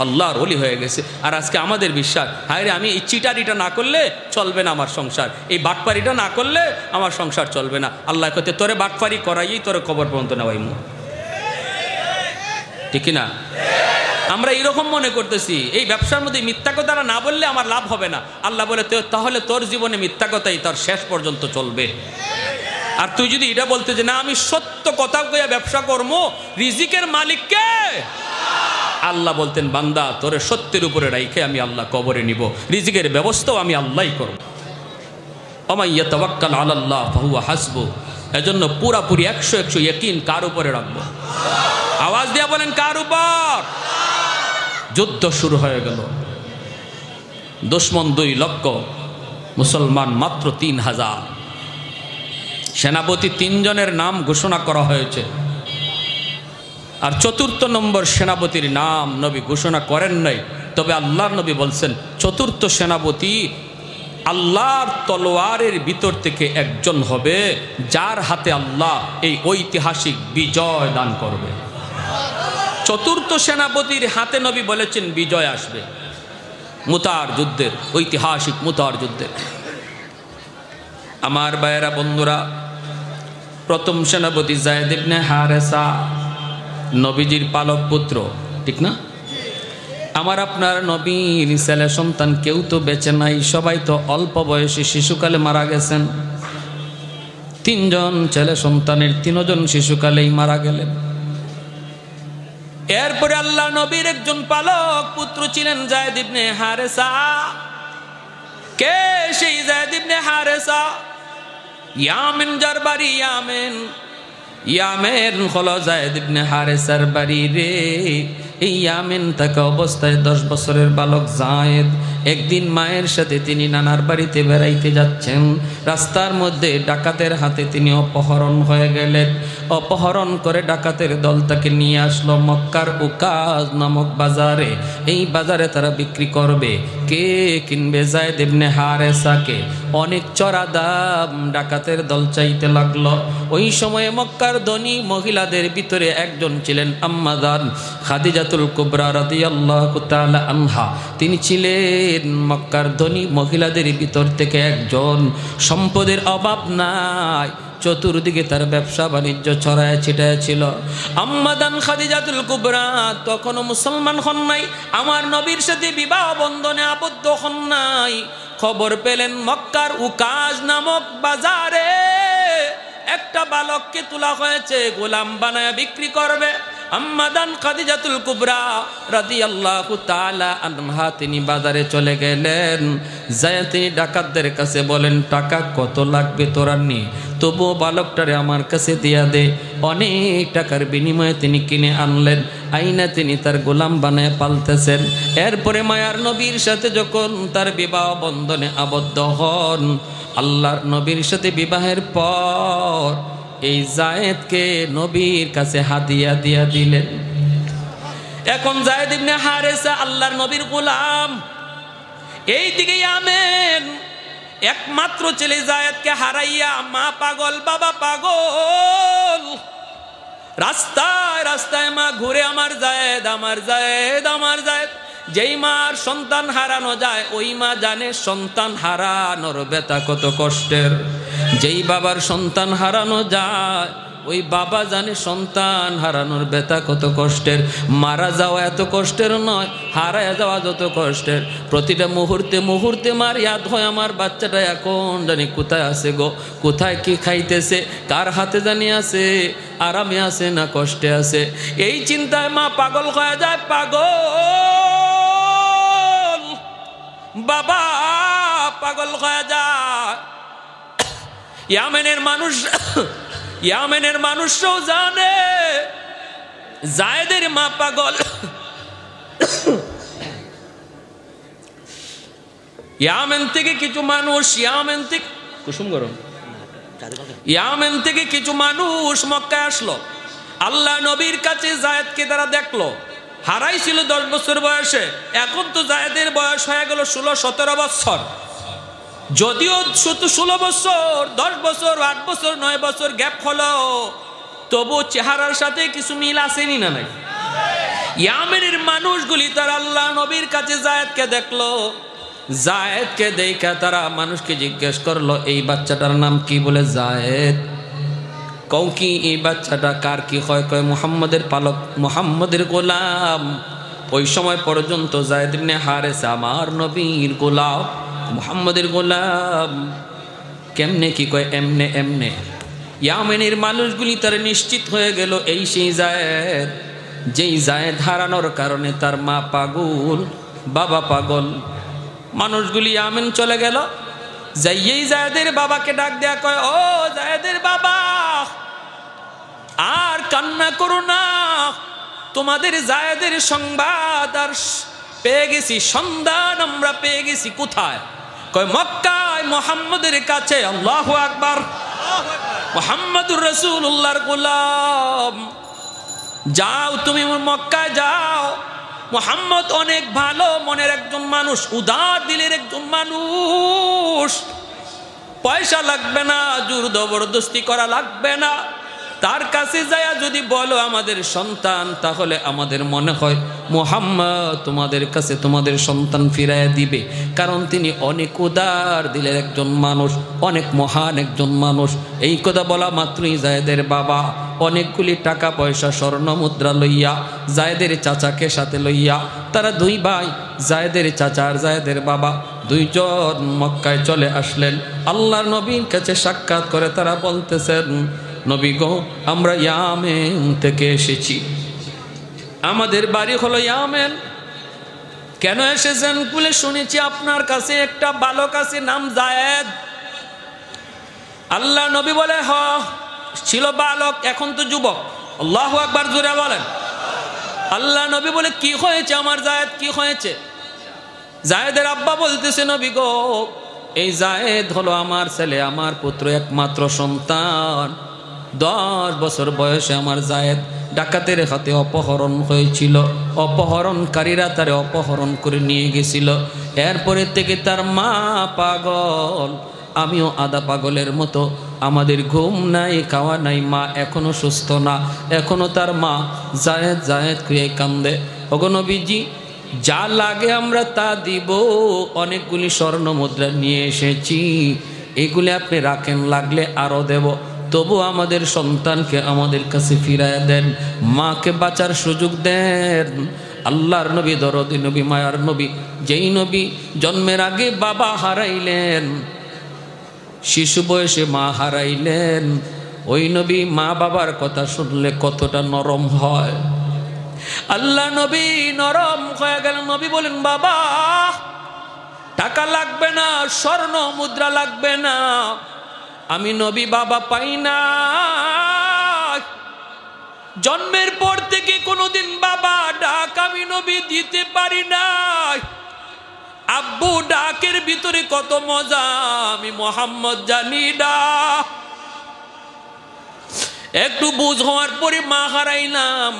আল্লাহর ওলি হয়ে গেছে। আর আজকে আমাদের বিশ্বাস, হায় রে আমি এই চিটারিটা না করলে চলবে না আমার সংসার, এই বাটপারিটা না করলে আমার সংসার চলবে না। আল্লাহ কইতে তোরে বাটপারি করাইই তোরে কবর পর্যন্ত নেওয়াইমু, ঠিক না? আমরা এরকম মনে করতেছি এই ব্যবসার মধ্যে মিথ্যা কথা না বললে আমার লাভ হবে না। আল্লাহ বলে তাহলে তোর জীবনে মিথ্যা কথাই তার শেষ পর্যন্ত চলবে। আর তুই যদি এটা বলতে যে না আমি সত্য কথা কইয়া ব্যবসা করবো, রিজিকের মালিক কে? আল্লাহ বলতেন বান্দা তোরে সত্যের উপরে রাইখে আমি আল্লাহ কবরে নিব, রিজিকের ব্যবস্থাও আমি আল্লাহই করব। ওমাইয়া তাওয়াক্কাল আলাল্লাহ ফাহুয়া হাসবু। এজন্য পুরাপুরি 100-100 ইয়াকিন কার উপরে রাখবো? আওয়াজ দিয়া বলেন কার উপর? যুদ্ধ শুরু হয়ে গেল। দুশমন 2 লক্ষ, মুসলমান মাত্র 3000। সেনাপতি 3 জনের নাম ঘোষণা করা হয়েছে, আর 4র্থ নম্বর সেনাপতির নাম নবী ঘোষণা করেন নাই। তবে আল্লাহর নবী বলছেন 4র্থ সেনাপতি আল্লাহর তলোয়ারের ভিতর থেকে একজন হবে, যার হাতে আল্লাহ এই ঐতিহাসিক বিজয় দান করবে। 4র্থ সেনাপতির হাতে নবী বলেছেন বিজয় আসবে, মুতার যুদ্ধের, ঐতিহাসিক মুতার যুদ্ধের। আমার ভাইয়েরা বন্ধুরা, প্রথম সেনাপতি যায়েদ ইবনে হারেসা, নবীজির পালক পুত্র, ঠিক না? আমার আপনার নবীর ছেলে সন্তান কেউ তো বেঁচে নাই, সবাই তো অল্প বয়সী শিশুকালে মারা গেছেন। 3 জন ছেলে সন্তানের 3 জন শিশুকালেই মারা গেলেন। এরপরে আল্লাহ নবীর একজন পালক পুত্র ছিলেন যায়েদ ইবনে হারেসা। কে সেই যায়েদ ইবনে হারেসা? ইয়ামেন যার বাড়ি ইয়ামেন, ইয়ামেন হলো যায়েদ ইবনে হারেসার বাড়ি রে। এই ইয়ামেন থাকা অবস্থায় 10 বছরের বালক যায়েদ একদিন মায়ের সাথে তিনি নানার বাড়িতে বেড়াইতে যাচ্ছেন। রাস্তার মধ্যে ডাকাতের হাতে তিনি অপহরণ হয়ে গেলেন। অপহরণ করে ডাকাতের দল তাকে নিয়ে আসলো মক্কার উকাজ নামক বাজারে। এই বাজারে তারা বিক্রি করবে। কে কিনবে? যায়েদ ইবনে হারেসাকে। অনেক চড়া দাম ডাকাতের দল চাইতে লাগলো। ওই সময়ে মক্কার ধনী মহিলাদের ভিতরে একজন ছিলেন আম্মা জান খাদিজাতুল কুবরা রাদিয়াল্লাহু তাআলা আনহা। তিনি ছিলেন মক্কার ধনী মহিলাদের ভিতর থেকে একজন। সম্পদের অভাব নাই, চতুর্দিকে তার ব্যবসা বাণিজ্য ছড়ায় ছিটায় ছিল। আম্মা জান খাদিজাতুল কুবরা তখনও মুসলমান হন নাই, আমার নবীর সাথে বিবাহ বন্ধনে আবদ্ধ হন নাই। খবর পেলেন মক্কার উকাজ নামক বাজারে একটা বালককে তোলা হয়েছে, গোলাম বানায় বিক্রি করবে। আম্মা জান খাদিজাতুল কুবরা রাদিয়াল্লাহু তাআলা আনহা তিনি বাজারে চলে গেলেন। যায় তিনি ডাকাতদের কাছে বলেন, টাকা কত লাগবে তোরা নি, তবুও বালকটারে আমার কাছে দিয়া দে। অনেক টাকার বিনিময়ে তিনি কিনে আনলেন। আইনা তিনি তার গোলাম বানায় পালতেছেন। এরপরে মায়ার নবীর সাথে যখন তার বিবাহ বন্ধনে আবদ্ধ হন, আল্লাহর নবীর সাথে বিবাহের পর এই যায়েদকে নবীর কাছে হাদিয়া দিয়া দিলেন। এখন যায়েদ ইবনে হারেসা আল্লাহর নবীর গোলাম। এইদিকে ইয়ামেন একমাত্র ছেলে যায়েদকে হারাইয়া মা পাগল, বাবা পাগল। রাস্তায় রাস্তায় মা ঘুরে আমার যায়েদ, আমার যায়েদ, আমার যায়েদ। যেই মার সন্তান হারানো যায় ওই মা জানে সন্তান হারানোর ব্যথা কত কষ্টের। যেই বাবার সন্তান হারানো যায় ওই বাবা জানে সন্তান হারানোর ব্যথা কত কষ্টের। মারা যাওয়া এত কষ্টের নয়, হারায় যাওয়া যত কষ্টের। প্রতিটা মুহূর্তে মুহূর্তে মার ইয়াদ হয় আমার বাচ্চাটা এখন জানি কোথায় আছে গো, কোথায় কি খাইতেছে, কার হাতে জানি আছে, আরামে আছে না কষ্টে আছে। এই চিন্তায় মা পাগল হয়ে যায়, পাগল। বাবা পাগল হয়ে যায়। ইয়ামেনের মানুষ, ইয়ামেনের মানুষও জানে যায়েদের মা পাগল। ইয়ামেন থেকে কিছু মানুষ, ইয়ামেন থেকে কুসুম গরম, ইয়ামেন থেকে কিছু মানুষ মক্কায় আসলো। আল্লাহ নবীর কাছে যায়েদকে তারা দেখলো। হারাইছিল 10 বছর বয়সে, এখন তো যায়েদের বয়স হয়ে গেল 16-17 বছর। যদিও 16 বছর, 10 বছর, 8 বছর, 9 বছর গ্যাপ হলো, তবু চেহারার সাথে কিছু মিল আসেনি না নাই? ইয়ামেনের মানুষগুলি তারা আল্লাহ নবীর কাছে যায়েদকে দেখলো। যায়েদকে দেখা তারা মানুষকে জিজ্ঞেস করলো, এই বাচ্চাটার নাম কি? বলে যায়েদ। কও কি এই বাচ্চাটা কার কি হয়? কয় মুহাম্মদের পালক, মুহাম্মদের গোলাম। ওই সময় পর্যন্ত যায়েদ ইবনে হারেসা আমার নবীর গোলাম, মুহাম্মদের গোলাম। কেমনে কি? কয় এমনে এমনে। ইয়ামেনের মানুষগুলি তারা নিশ্চিত হয়ে গেল এই সেই যায়েদ, যেই যায়েদ হারানোর কারণে তার মা পাগল, বাবা পাগল। মানুষগুলি ইয়ামেন চলে গেল। যাইয়েই যায়েদের বাবাকে ডাক দেয়া কয়, ও যায়েদের বাবা, আর কান্না করো না, তোমাদের যায়েদের সংবাদ আর পেয়ে গেছি, সন্ধান আমরা পেয়ে গেছি। কোথায়? কয় মক্কায় মুহাম্মদের কাছে। আল্লাহু আকবার। মুহাম্মদুর রাসূলুল্লাহর গোলাম। যাও তুমি মক্কায় যাও। মুহাম্মদ অনেক ভালো মনের একজন মানুষ, উদার দিলের একজন মানুষ। পয়সা লাগবে না, জোর জবরদস্তি করা লাগবে না। তার কাছে যায়া যদি বলো আমাদের সন্তান, তাহলে আমাদের মনে হয় মুহাম্মদ তোমাদের কাছে তোমাদের সন্তান ফিরাইয়া দিবে। কারণ তিনি অনেক উদার দিলের একজন মানুষ, অনেক মহান একজন মানুষ। এই কথা বলা মাত্রই যায়েদের বাবা অনেকগুলি টাকা পয়সা স্বর্ণ মুদ্রা লইয়া যায়েদের চাচাকে সাথে লইয়া, তারা 2 ভাই, যায়েদের চাচা আর যায়েদের বাবা, 2 জন মক্কায় চলে আসলেন। আল্লাহর নবীর কাছে সাক্ষাৎ করে তারা বলতেছেন, নবী গো, আমরা ইয়ামেন থেকে এসেছি, আমাদের বাড়ি হলো ইয়ামেন। কেন এসেছেন বলে শুনেছি আপনার কাছে একটা বালক আছে নাম যায়েদ। আল্লাহ নবী বলে হ, ছিল বালক, এখন তো যুবক। আল্লাহু আকবার, জোরে বলেন। আল্লাহ নবী বলে কি হয়েছে আমার যায়েদ, কি হয়েছে? যায়েদের আব্বা বলতেছে নবী গো, এই যায়েদ হলো আমার ছেলে, আমার পুত্র, একমাত্র সন্তান। 10 বছর বয়সে আমার যায়েদ ডাকাতের হাতে অপহরণ হয়েছিল। অপহরণকারীরা তারে অপহরণ করে নিয়ে গেছিল। এরপরে থেকে তার মা পাগল, আমিও আধা পাগলের মতো। আমাদের ঘুম নাই, খাওয়া নাই, মা এখনো সুস্থ না। এখনো তার মা যায়েদ যায়েদ খুঁয়ে কান্দে। ওগো নবীজি, যা লাগে আমরা তা দিব। অনেকগুলি স্বর্ণ মুদ্রা নিয়ে এসেছি, এগুলি আপনি রাখেন, লাগলে আরও দেব। তবু আমাদের সন্তানকে আমাদের কাছে ফিরায় দেন, মাকে বাঁচার সুযোগ দেন। আল্লাহর নবী, দরদি নবী, মায়ার নবী, যেই নবী জন্মের আগে বাবা হারাইলেন, শিশু বয়সে মা হারাইলেন, ওই নবী মা বাবার কথা শুনলে কতটা নরম হয়। আল্লাহ নবী নরম হয়ে গেলেন। নবী বলেন, বাবা টাকা লাগবে না, স্বর্ণ মুদ্রা লাগবে না, আমি নবী বাবা পাই না। জন্মের পর থেকে কোনোদিন বাবা ডাক আমি নবী দিতে পারি না। আব্বু ডাকের ভিতরে কত মজা আমি মোহাম্মদ জানি না। একটু বুঝ হওয়ার পরে মা হারাইলাম।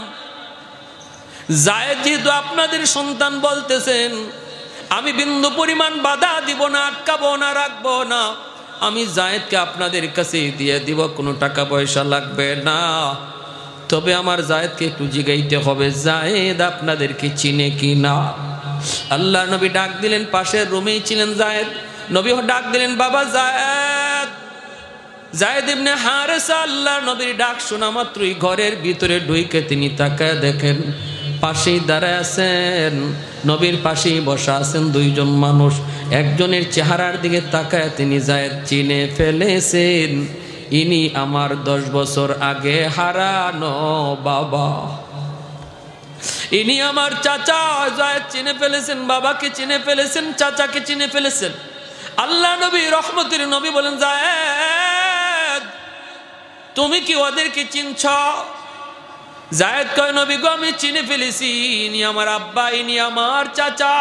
যায়েদ যেহেতু আপনাদের সন্তান বলতেছেন, আমি বিন্দু পরিমাণ বাধা দিব না, আটকাবো না, রাখবো না। আমি যায়েদকে আপনাদের কাছে দিয়ে দিব, কোনো টাকা পয়সা লাগবে না। তবে আমার যায়েদকে একটু জিগাইতে হবে, যায়েদ আপনাদেরকে চিনে কি না। আল্লাহ নবী ডাক দিলেন, পাশের রুমেই ছিলেন যায়েদ। নবী ডাক দিলেন, বাবা যায়েদ। যায়েদ ইবনে হারেসা আল্লাহ নবীর ডাক শোনা মাত্রই ঘরের ভিতরে ঢুকে তিনি তাকায় দেখেন, পাশেই দাঁড়ায় আছেন, নবীর পাশেই বসা আছেন দুইজন মানুষ। একজনের চেহারার দিকে তাকায় তিনি যায়েদ চিনে ফেলেছেন, ইনি আমার 10 বছর আগে হারানো বাবা, ইনি আমার চাচা। যায়েদ চিনে ফেলেছেন, বাবাকে চিনে ফেলেছেন, চাচাকে চিনে ফেলেছেন। আল্লাহ নবী রহমতের নবী বলেন, যায়েদ তুমি কি ওদেরকে চিনছ? যায়েদ কয়, নবী গো আমি চিনে ফেলেছি, ইনি আমার আব্বা, ইনি আমার চাচা।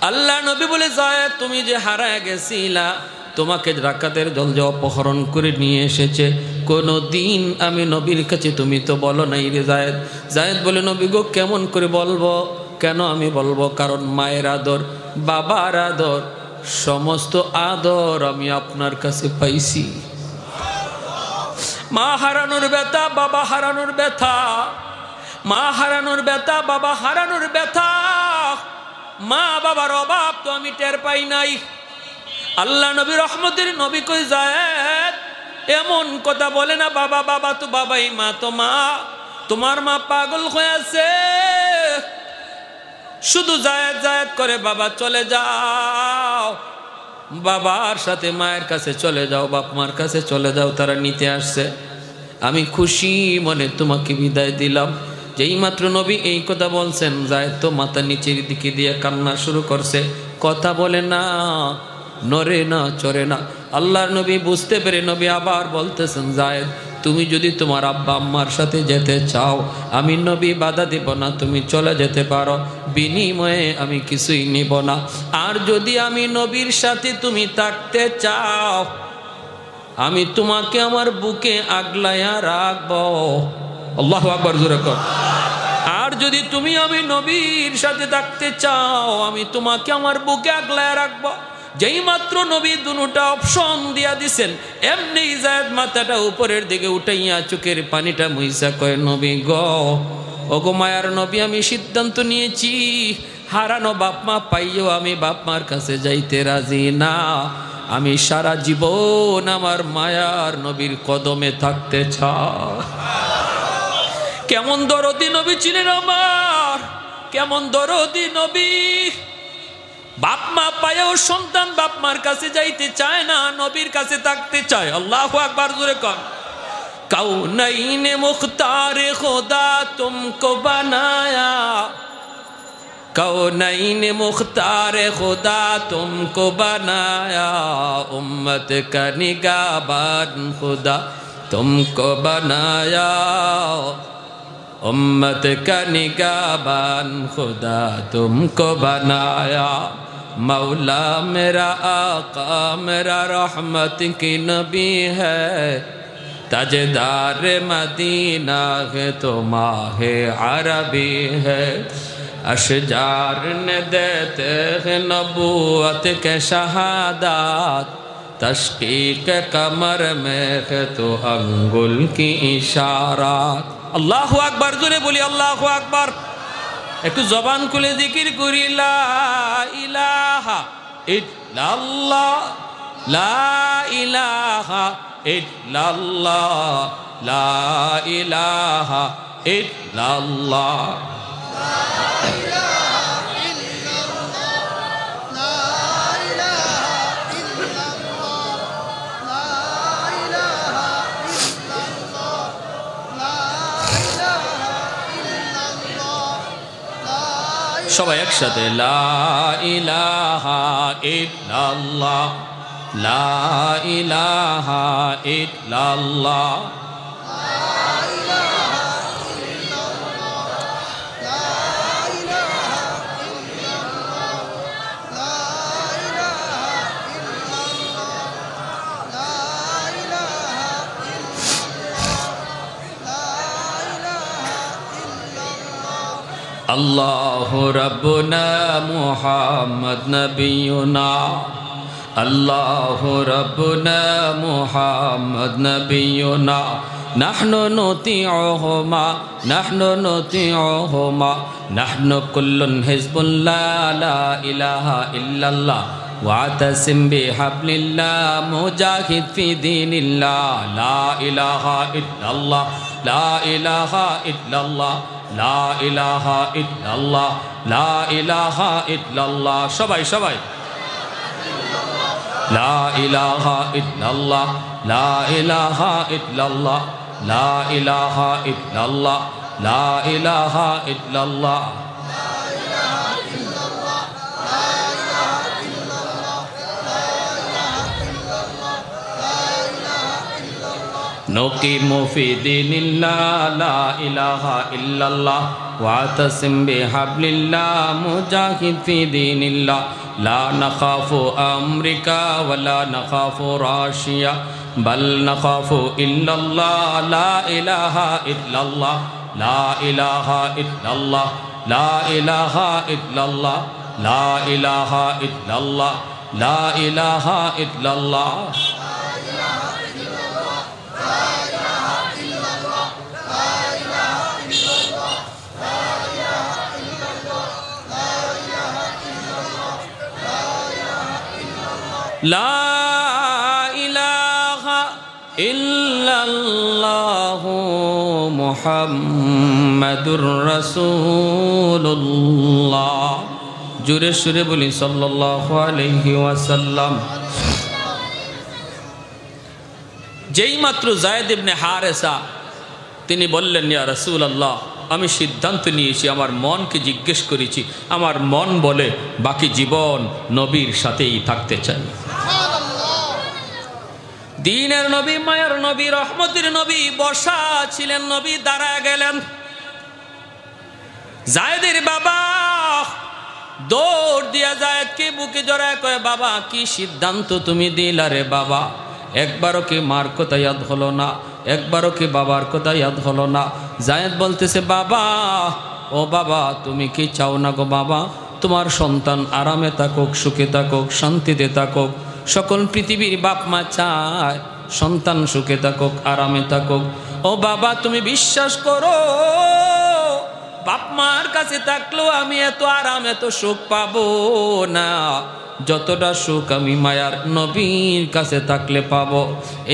আল্লাহ নবী বলে, যায়েদ তুমি যে হারায় গেছিলা, তোমাকে ডাকাতের দল যে অপহরণ করে নিয়ে এসেছে, কোনো দিন আমি নবীর কাছে তুমি তো বলো নাই রে যায়েদ। যায়েদ বলে, নবী গো কেমন করে বলবো? কেন আমি বলবো? কারণ মায়ের আদর, বাবার আদর, সমস্ত আদর আমি আপনার কাছে পাইছি। মা হারানোর ব্যথা, বাবা হারানোর ব্যথা, মা হারানোর ব্যথা, বাবা হারানোর ব্যথা, মা বাবার অভাব তো আমি টের পাই নাই। আল্লাহ নবী রহমতের নবী কই, যায়েদ এমন কথা বলে না, বাবা বাবা তো বাবাই, মা তো মা, তোমার মা পাগল হয়ে আছে, শুধু যায়েদ যায়েদ করে, বাবা চলে যাও, বাবার সাথে মায়ের কাছে চলে যাও, বাপ মার কাছে চলে যাও, তারা নিতে আসছে। আমি খুশি মনে তোমাকে বিদায় দিলাম। যেই মাত্র নবী এই কথা বলছেন, যায়েদ তো মাথা নিচের দিকে দিয়ে কান্না শুরু করছে, কথা বলে না, নড়ে না, চড়ে না। আল্লাহর নবী বুঝতে পেরে নবী আবার বলতেছেন, যায়েদ তুমি যদি তোমার আব্বা আম্মার সাথে যেতে চাও, আমি নবী বাধা দেব না, তুমি চলে যেতে পারো, বিনিময়ে আমি কিছুই নিব না। আর যদি আমি নবীর সাথে তুমি থাকতে চাও, আমি তোমাকে আমার বুকে আগলায়া রাখবো। আল্লাহু আকবার, জোরে কর। আর যদি তুমি আমি নবীর সাথে থাকতে চাও, আমি তোমাকে আমার বুকে আগলায়া রাখবো। যেই মাত্র নবী দুটা অপশন দিয়া দিছেন, এমনি যায়েদ মাথাটা উপরের দিকে উঠাইয়া চোখের পানিটা মুইসা কয়, নবী গো, ওগো মায়ার নবী, আমি সিদ্ধান্ত নিয়েছি, হারানো বাপ মা পাইও আমি বাপ মার কাছে যাইতে রাজি না। আমি সারা জীবন আমার মায়ার নবীর কদমে থাকতে চাই। কেমন দরদি নবী ছিলেন আমার, কেমন দরদি নবী। বাপ মা পায়েও সন্তান বাপ মার কাছে যাইতে চায় না, নবীর কাছে থাকতে চায়। আল্লাহু আকবার, জোরে কর। কাউনাইন মুখতার খোদা তুমকো বানায়া, कौनैन मुख्तार खुदा तुमको बनाया, उम्मत का निगाहबान खुदा तुमको बनाया, उम्मत का निगाहबान खुदा तुमको बनाया। मौला मेरा आका मेरा रहमत की नबी है, ताजदार मदीना है तो माहे अरबी है। अशजार ने देते हैं नबूवत के शहादात, तशकीक कमर में है तो अंगुल की इशारात। अल्लाहु अकबर, जोरे बोली अल्लाहु अकबर। एक जबान खुले जिक्र करी ला इलाहा इल्लल्लाह, ला इलाहा इल्लल्लाह, ला इलाहा इल्लल्लाह। সবাই একসাথে লা ইলাহা ইল্লাল্লাহ, লা ইলাহা ইল্লাল্লাহ। अल्लाहु रब्बुना मुहम्मद नबियुना, अल्लाहु रब्बुना मुहम्मद नबियुना। नहनु नुतीउहुमा, नहनु नुतीउहुमा, नहनु कुल्लुन हिज़्बुल्लाह, ला इलाहा इल्लल्लाह वातसिम बिहब्लिल्लाह, मुजाहिद फी दीनिल्लाह, ला इलाहा इल्लल्लाह, ला इलाहा इल्लल्लाह, ला इलाहा इल्लल्लाह, ला इलाहा इल्लल्लाह। सबाई सबाई ला इलाहा इल्लल्लाह, ला इलाहा इल्लल्लाह, ला इलाहा इल्लल्लाह, ला इलाहा इल्लल्लाह। नुकीमु फी दीनिल्लाह, ला इलाहा इल्लल्लाह वातसिम बिहब्लिल्लाह, मुजाहिद फी दीनिल्लाह। ला नखाफु अमरीका वला नखाफु राशिया, बल नखाफु इल्लल्लाह, ला इलाहा इल्लल्लाह, ला इलाहा इल्लल्लाह, ला इलाहा इल्लल्लाह, ला इलाहा इल्लल्लाह, ला इलाहा इल्लल्लाह। ला इलाहा इल्लल्लाहु मुहम्मदुर रसूलुल्लाह। जुरे सुरे बोली सल्लल्लाहु अलैहि वसल्लम। যেই মাত্র যায়েদ ইবনে হারেসা তিনি বললেন, ইয়া রাসূলুল্লাহ, আমি সিদ্ধান্ত নিয়েছি, আমার মনকে জিজ্ঞেস করেছি, আমার মন বলে বাকি জীবন নবীর সাথেই থাকতে চাই। দীনের নবী, মায়ের নবী, রহমতের নবী বসা ছিলেন, নবী দাঁড়ায় গেলেন। যায়েদের বাবা দৌড় দিয়া যায়েদকে বুকে জড়ায় কয়, বাবা কি সিদ্ধান্ত তুমি দিলা রে বাবা? একবারও কি মার কথা ইয়াদ হলো না, একবারও কি বাবার কথা ইয়াদ হলো না? যায়েদ বলতেছে, বাবা ও বাবা তুমি কি চাও না গো বাবা? তোমার সন্তান আরামে থাকুক, সুখে থাকুক, শান্তিতে থাকুক। সকল পৃথিবীর বাপ মা চায় সন্তান সুখে থাকুক, আরামে থাকুক। ও বাবা তুমি বিশ্বাস করো, বাপ মার কাছে থাকলেও আমি এত আরাম এত সুখ পাবো না, যতটা সুখ আমি মায়ার নবীর কাছে থাকলে পাবো।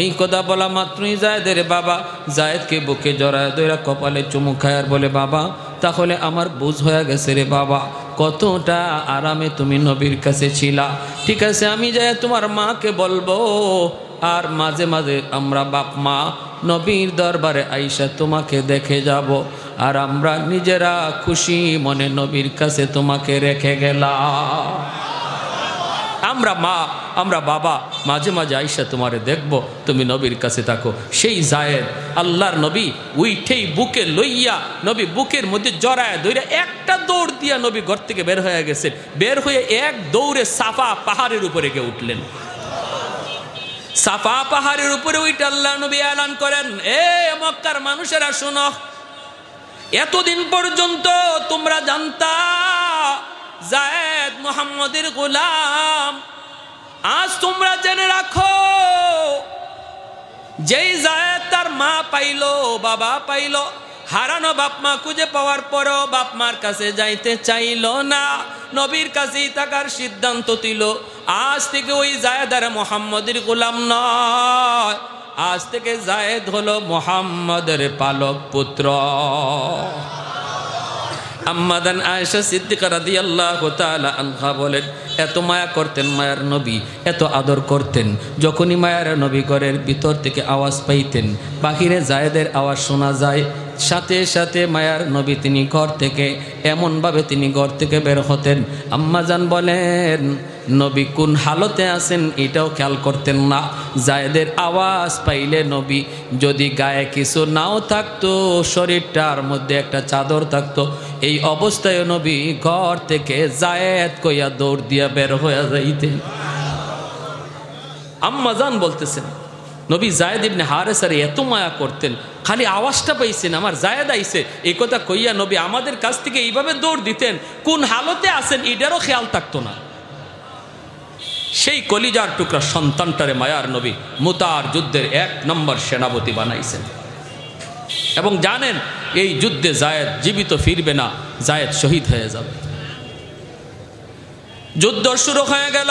এই কথা বলা মাত্রই যায়েদের বাবা যায়েদকে বুকে জড়ায় ধরে কপালে চুমু খায় আর বলে, বাবা তাহলে আমার বুঝ হয়ে গেছে রে বাবা, কতটা আরামে তুমি নবীর কাছে ছিলা। ঠিক আছে, আমি যাই তোমার মাকে বলবো, আর মাঝে মাঝে আমরা বাপ মা নবীর দরবারে আইসা তোমাকে দেখে যাব। আর আমরা নিজেরা খুশি মনে নবীর কাছে তোমাকে রেখে গেলাম। আমরা মা, আমরা বাবা, মাঝে মাঝে আইসা তোমারে দেখব, তুমি নবীর কাছে থাকো। সেই জায়েদ আল্লাহর নবী উইঠেই বুকে লইয়া, নবী বুকের মধ্যে জড়ায় ধরে একটা দৌড় দিয়া নবী ঘর থেকে বের হয়ে গেছেন। বের হয়ে এক দৌড়ে সাফা পাহাড়ের উপরে গিয়ে উঠলেন। সাফা পাহাড়ের উপরে উঠে আল্লাহ নবী এলান করেন, এ মক্কার মানুষেরা শোনো, এতদিন পর্যন্ত তোমরা জানতা জায়েদ মুহাম্মদের গোলাম, আজ তোমরা জেনে রাখো, যেই জায়েদ তার মা পাইলো, বাবা পাইলো, হারানো বাপ মা খুঁজে পাওয়ার পরও বাপ মার কাছে যাইতে চাইল না, নবীর কাছেই থাকার সিদ্ধান্ত দিল। আজ থেকে ওই জায়েদ আর মুহাম্মদের গোলাম নয়, আজ থেকে জায়েদ হলো মুহাম্মদের পালক পুত্র। আম্মাদান আয়েশা সিদ্দিকা রাদিয়াল্লাহু তাআলা আনহা বলেন, এত মায়া করতেন মায়ার নবী, এত আদর করতেন, যখনই মায়ার নবী ঘরের ভিতর থেকে আওয়াজ পাইতেন, বাহিরে জায়েদের আওয়াজ শোনা যায়, সাথে সাথে মায়ার নবী তিনি ঘর থেকে এমনভাবে তিনি ঘর থেকে বের হতেন, আম্মাজান বলেন নবী কোন হালতে আছেন এটাও খেয়াল করতেন না। জায়েদের আওয়াজ পাইলে নবী যদি গায়ে কিছু নাও থাকতো, শরীরটার মধ্যে একটা চাদর থাকতো, এই অবস্থায় নবী ঘর থেকে জায়েদ কইয়া দৌড় দিয়া বের হয়ে যাইতেন। আম্মাজান বলতেছেন নবী জায়েদ ইবনে হারেসারে এত মায়া করতেন, খালি আওয়াজটা পাইছেন আমার জায়েদ আইছে এই কথা কইয়া নবী আমাদের কাছ থেকে এইভাবে দৌড় দিতেন, কোন হালতে আছেন এটারও খেয়াল থাকতো না। সেই কলিজার টুকরা সন্তানটারে মায়ার নবী মুতার যুদ্ধের 1 নম্বর সেনাপতি বানাইছেন, এবং জানেন এই যুদ্ধে জায়েদ জীবিত ফিরবে না, জায়েদ শহীদ হয়ে যাবে। যুদ্ধ শুরু হয়ে গেল।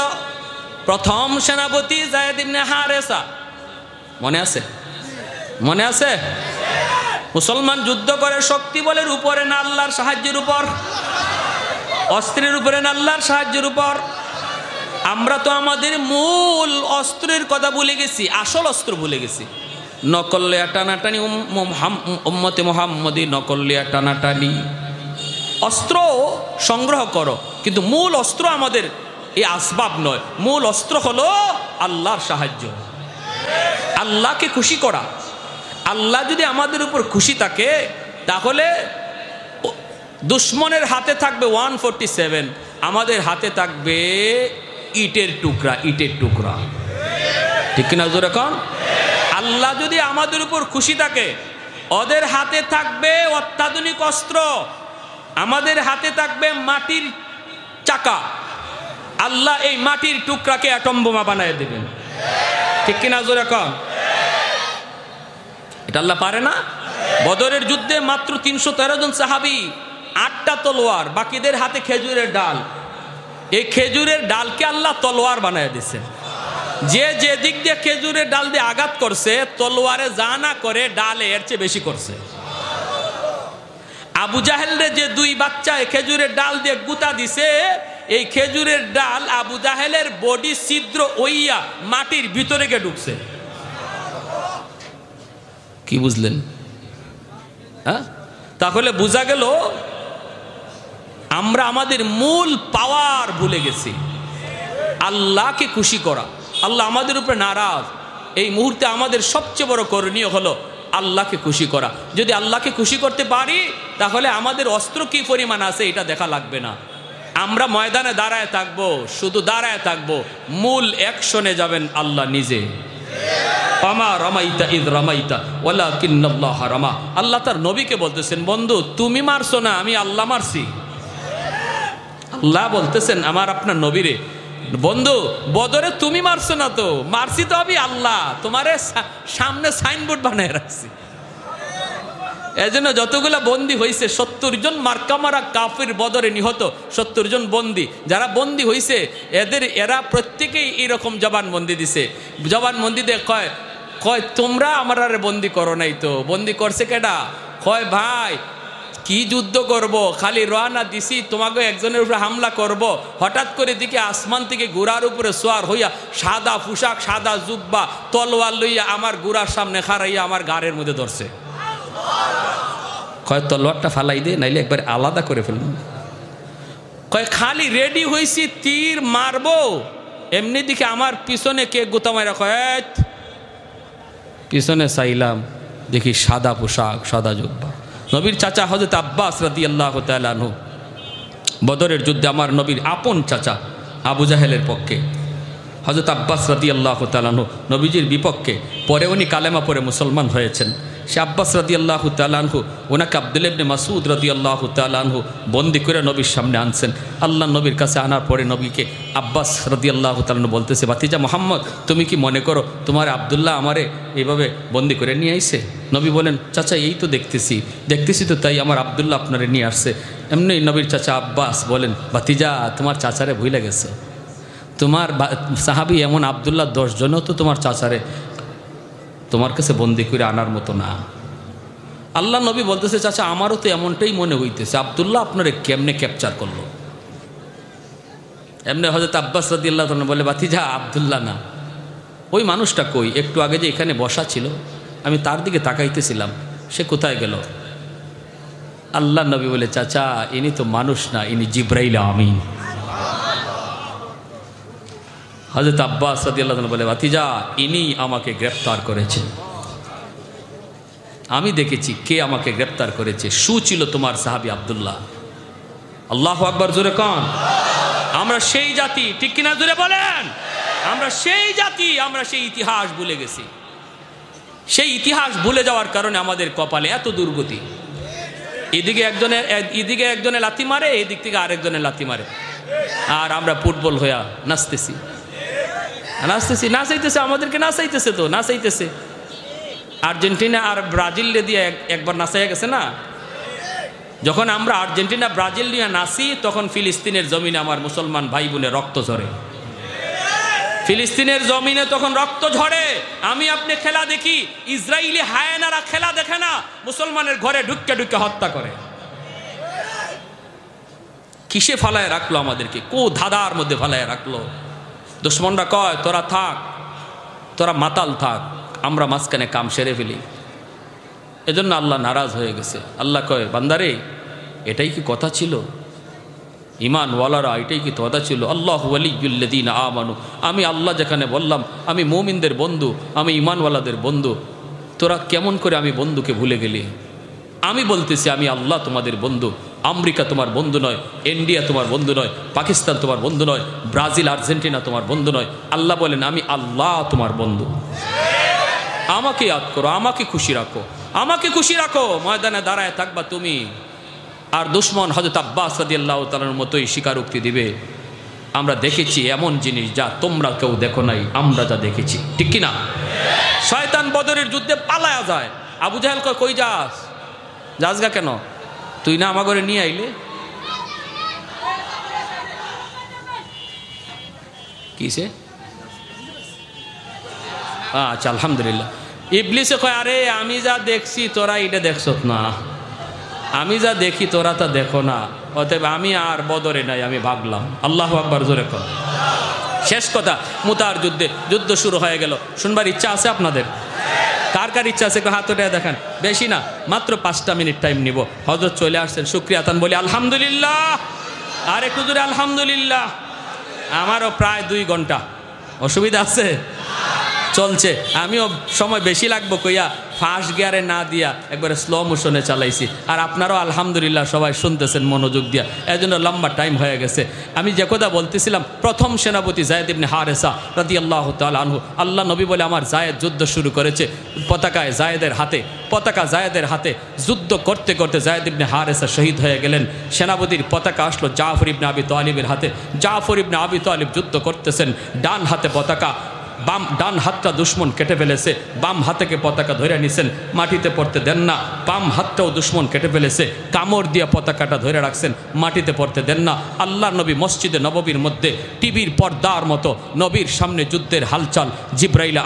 প্রথম সেনাপতি জায়েদ ইবনে হারেসা, মনে আছে? মনে আছে? মুসলমান যুদ্ধ করে শক্তি বলের উপরে না আল্লাহর সাহায্যের উপর? অস্ত্রের উপরে না আল্লাহর সাহায্যের উপর? আমরা তো আমাদের মূল অস্ত্রের কথা ভুলে গেছি, আসল অস্ত্র ভুলে গেছি। নকলিয়া টানাটানি, উম্মতে মুহাম্মদী নকলিয়া টানাটানি। অস্ত্র সংগ্রহ করো, কিন্তু মূল অস্ত্র আমাদের এই আসবাব নয়, মূল অস্ত্র হলো আল্লাহর সাহায্য, আল্লাহকে খুশি করা। আল্লাহ যদি আমাদের উপর খুশি থাকে তাহলে দুশ্মনের হাতে থাকবে 147, আমাদের হাতে থাকবে ইটের টুকরা, ইটের টুকরা। ঠিক কিনা জোর এখন? আল্লাহ যদি আমাদের উপর খুশি থাকে, ওদের হাতে থাকবে অত্যাধুনিক অস্ত্র, আমাদের হাতে থাকবে মাটির চাকা। আল্লাহ এই মাটির টুকরাকে অ্যাটম বোমা বানায় দেবেন। ঠিক কিনা জোর এখন? এটা আল্লাহ পারে না? বদরের যুদ্ধে মাত্র 313 জন সাহাবী, 8টা তলোয়ার, বাকিদের হাতে খেজুরের ডাল। এই খেজুরের ডালকে আল্লাহ তলোয়ার বানায় দিয়েছেন। যে যে দিক দিয়ে খেজুরের ডাল দিয়ে আঘাত করছে, তলোয়ারে যা না করে ডালে এর চেয়ে বেশি করছে। আবু জাহেলের যে 2 বাচ্চা খেজুরের ডাল দিয়ে গুতা দিছে, এই খেজুরের ডাল আবু জাহেলের বডি ছিদ্র ওইয়া মাটির ভিতরে গিয়ে ঢুকছে। কি বুঝলেন? হ্যাঁ, তাহলে বোঝা গেল আমরা আমাদের মূল পাওয়ার ভুলে গেছি, আল্লাহকে খুশি করা। আল্লাহ আমাদের উপরে নারাজ, এই মুহূর্তে আমাদের সবচেয়ে বড় করণীয় হলো আল্লাহকে খুশি করা। যদি আল্লাহকে খুশি করতে পারি তাহলে আমাদের অস্ত্র কি পরিমাণ আছে এটা দেখা লাগবে না। আমরা ময়দানে দাঁড়ায় থাকবো, শুধু দাঁড়ায় থাকবো, মূল অ্যাকশনে যাবেন আল্লাহ নিজে। আমা রামাইতা ইদ রামাইতা ওয়ালাকিন্নাল্লাহ রামা। আল্লাহ তার নবীকে বলতেছেন, বন্ধু তুমি মারছো না, আমি আল্লাহ মারছি। আল্লাহ বলতেছেন আমার আপনার নবীরে, বন্ধু বদরে তুমি মারছো না তো, মারছি তো আমি আল্লাহ, তোমারে সামনে সাইনবোর্ড বানিয়ে রাখছি। এজন্য যতগুলা বন্দী হয়েছে 70 জন মার্কা মারা কাফির বদরে নিহত 70 জন বন্দী যারা বন্দী হয়েছে, এরা প্রত্যেকেই এরকম জবানবন্দি দিছে। জবানবন্দি দিয়ে কয় তোমরা আমার আর বন্দি করো নাই তো, বন্দি করছে কেডা? কয় ভাই কি যুদ্ধ করব, খালি রওনা দিছি, তোমাকে একজনের উপরে হামলা করব, হঠাৎ করে দিকে আসমান থেকে ঘোড়ার উপরে সোয়ার হইয়া সাদা পোশাক সাদা জুব্বা তলোয়ার লইয়া আমার ঘোড়ার সামনে খাড়াইয়া আমার গাড়ের মধ্যে ধরছে। কয় তলোয়ারটা ফালাই দে, নাইলে একবার আলাদা করে ফেলুন। কয় খালি রেডি হয়েছি তীর মারবো, এমনি দিকে আমার পিছনে কে গোতা মারা। কয় পিছনে চাইলাম, দেখি সাদা পোশাক, সাদা জুব্বা। নবীর চাচা হযরত আব্বাস রাদিয়াল্লাহু তাআলা আনহু, বদরের যুদ্ধে আমার নবীর আপন চাচা, আবু জাহেলের পক্ষে। হযরত আব্বাস রাদিয়াল্লাহু তাআলা আনহু নবীজির বিপক্ষে, পরে উনি কালেমা পড়ে মুসলমান হয়েছেন। সে আব্বাস রাদিয়াল্লাহু তাআলা আনহু ওনাকে আব্দুল্লাহ ইবনে মাসউদ রাদিয়াল্লাহু তাআলা আনহু বন্দি করে নবীর সামনে আনছেন। আল্লাহ নবীর কাছে আনার পরে নবীকে আব্বাস রাদিয়াল্লাহু তাআলা আনহু বলতেছে, ভাতিজা মুহাম্মদ, তুমি কি মনে করো তোমার আব্দুল্লাহ আমারে এইভাবে বন্দি করে নিয়ে আইছে? নবী বলেন, চাচা এই তো দেখতেছি তো, তাই আমার আব্দুল্লাহ আপনারে নিয়ে আসছে। এমনি নবীর চাচা আব্বাস বলেন, ভাতিজা তোমার চাচারে ভুলে গেছে, তোমার সাহাবী এমন আব্দুল্লাহ 10 জনও তো তোমার চাচারে তোমার কাছে বন্দি করে আনার মতো না। আল্লাহ নবী বলতেছে, চাচা আমারও তো এমনটাই মনে হইতেছে, আব্দুল্লাহ আপনারে কেমনে ক্যাপচার করলো? এমনি হযরত আব্বাস রাদিয়াল্লাহু তাআলা বলে, ভাতিজা আব্দুল্লাহ না, ওই মানুষটা কই, একটু আগে যে এখানে বসা ছিল আমি তার দিকে তাকাইতেছিলাম, সে কোথায় গেল? আল্লাহ নবী বলে, চাচা ইনি তো মানুষ না, ইনি জিবরাইল আমিন। হযরত আব্বাস রাদিয়াল্লাহু তাআলা বলে, ভাতিজা ইনি আমাকে গ্রেফতার করেছেন, আমি দেখেছি কে আমাকে গ্রেফতার করেছে, ছিল তোমার সাহাবী আব্দুল্লাহ। আল্লাহু আকবার, জোরে কোন। আমরা সেই জাতি, ঠিক কিনা জোরে বলেন? আমরা সেই জাতি, আমরা সেই ইতিহাস ভুলে গেছি। সেই ইতিহাস ভুলে যাওয়ার কারণে আমাদের কপালে এত দুর্গতি। এদিকে একজনে লাথি মারে, এদিক থেকে আরেকজনে লাথি মারে, আর আমরা ফুটবল হইয়া নাচতেছি। নাচাইতেছে, আমাদেরকে নাচাইতেছে। আর্জেন্টিনা আর ব্রাজিল দিয়ে একবার নাচাইয়া গেছে না? যখন আমরা আর্জেন্টিনা ব্রাজিল নিয়ে নাচি, তখন ফিলিস্তিনের জমিনে আমার মুসলমান ভাই বোনের রক্ত ঝরে। ফিলিস্তিনের জমিনে তখন রক্ত ঝরে। আমি আপনি খেলা দেখি, ইসরায়েলি হায়েনারা খেলা দেখে না, মুসলমানের ঘরে ঢুকে হত্যা করে। কিসে ফালায় রাখলো আমাদেরকে? কো ধাঁধার মধ্যে ফালায় রাখলো। দুশ্মনরা কয়, তোরা থাক, তোরা মাতাল থাক, আমরা মাঝখানে কাম সেরে ফেলি। এজন্য আল্লাহ নারাজ হয়ে গেছে। আল্লাহ কয়, বান্দারে এটাই কি কথা ছিল? ইমান ওয়ালারা, এটাই কি কথা ছিল? আল্লাহু ওয়ালিয়্যুল্লাযীনা আমানু, আমি আল্লাহ যেখানে বললাম আমি মুমিনদের বন্ধু, আমি ইমানওয়ালাদের বন্ধু, তোরা কেমন করে আমি বন্ধুকে ভুলে গেলি? আমি বলতেছি আমি আল্লাহ তোমাদের বন্ধু। আমেরিকা তোমার বন্ধু নয়, ইন্ডিয়া তোমার বন্ধু নয়, পাকিস্তান তোমার বন্ধু নয়, ব্রাজিল আর্জেন্টিনা তোমার বন্ধু নয়। আল্লাহ বলেন আমি আল্লাহ তোমার বন্ধু। আমাকে ইয়াদ করো, আমাকে খুশি রাখো, ময়দানে দাঁড়ায় থাকবা তুমি। আর দুশ্মন হযরত আব্বাস রাদিয়াল্লাহু তাআলার মতোই স্বীকারোক্তি দিবে, আমরা দেখেছি এমন জিনিস যা তোমরা কেউ দেখো নাই, আমরা যা দেখেছি, ঠিক কিনা? শয়তান বদরের যুদ্ধে পালায়া যায়। আবু জাহেল কয়, কই যাস গা কেন? তুই না আমার ঘরে নিয়ে আইলে? কিসে? আচ্ছা, আলহামদুলিল্লাহ। ইবলিসে কয়, আরে আমি যা দেখছি তোরা এটা দেখছত না, আমি যা দেখি তোরা তা দেখো না, অতএব আমি আর বদরে নাই, আমি ভাগলাম। আল্লাহু আকবার, জোরে কর। শেষ কথা, মুতার যুদ্ধ শুরু হয়ে গেল। শুনবার ইচ্ছা আছে আপনাদের? কার কার ইচ্ছা আছে হাত উঠে দেখান। বেশি না, মাত্র 5টা মিনিট টাইম নিব। হযরত চলে আসছেন, শুকরিয়া তান বলি আলহামদুলিল্লাহ। আর একটু জোরে আলহামদুলিল্লাহ। আমারও প্রায় 2 ঘন্টা, অসুবিধা আছে? চলছে। আমিও সময় বেশি লাগবো কইয়া ফার্স্ট গিয়ারে না দিয়া একবারে স্লো মোশনে চালাইছি। আর আপনারাও আলহামদুলিল্লাহ সবাই শুনতেছেন মনোযোগ দিয়া, এর জন্য লম্বা টাইম হয়ে গেছে। আমি যে কথা বলতেছিলাম, প্রথম সেনাপতি যায়েদ ইবনে হারেসা রাদিয়াল্লাহু তাআলা আনহু, আল্লাহ নবী বলে আমার যায়েদ যুদ্ধ শুরু করেছে। পতাকা যায়েদের হাতে যুদ্ধ করতে করতে যায়েদ ইবনে হারেসা শহীদ হয়ে গেলেন। সেনাপতির পতাকা আসলো জাফর ইবনে আবি তালিবের হাতে। জাফর ইবনে আবি তালিব যুদ্ধ করতেছেন, ডান হাতে পতাকা, ডান হাতটা দুশ্মন কেটে ফেলেছে, বাম হাতেকে পতাকা ধরে নিছেন, মাটিতে পড়তে দেন না। বাম হাতটাও দুশ্মন কেটে ফেলেছে, কামড় দিয়ে পতাকাটা ধরে রাখছেন, মাটিতে পড়তে দেন না। আল্লাহর নবী মসজিদে নববীর মধ্যে টিভির পর্দার মতো নবীর সামনে যুদ্ধের হালচাল। জিবরাইল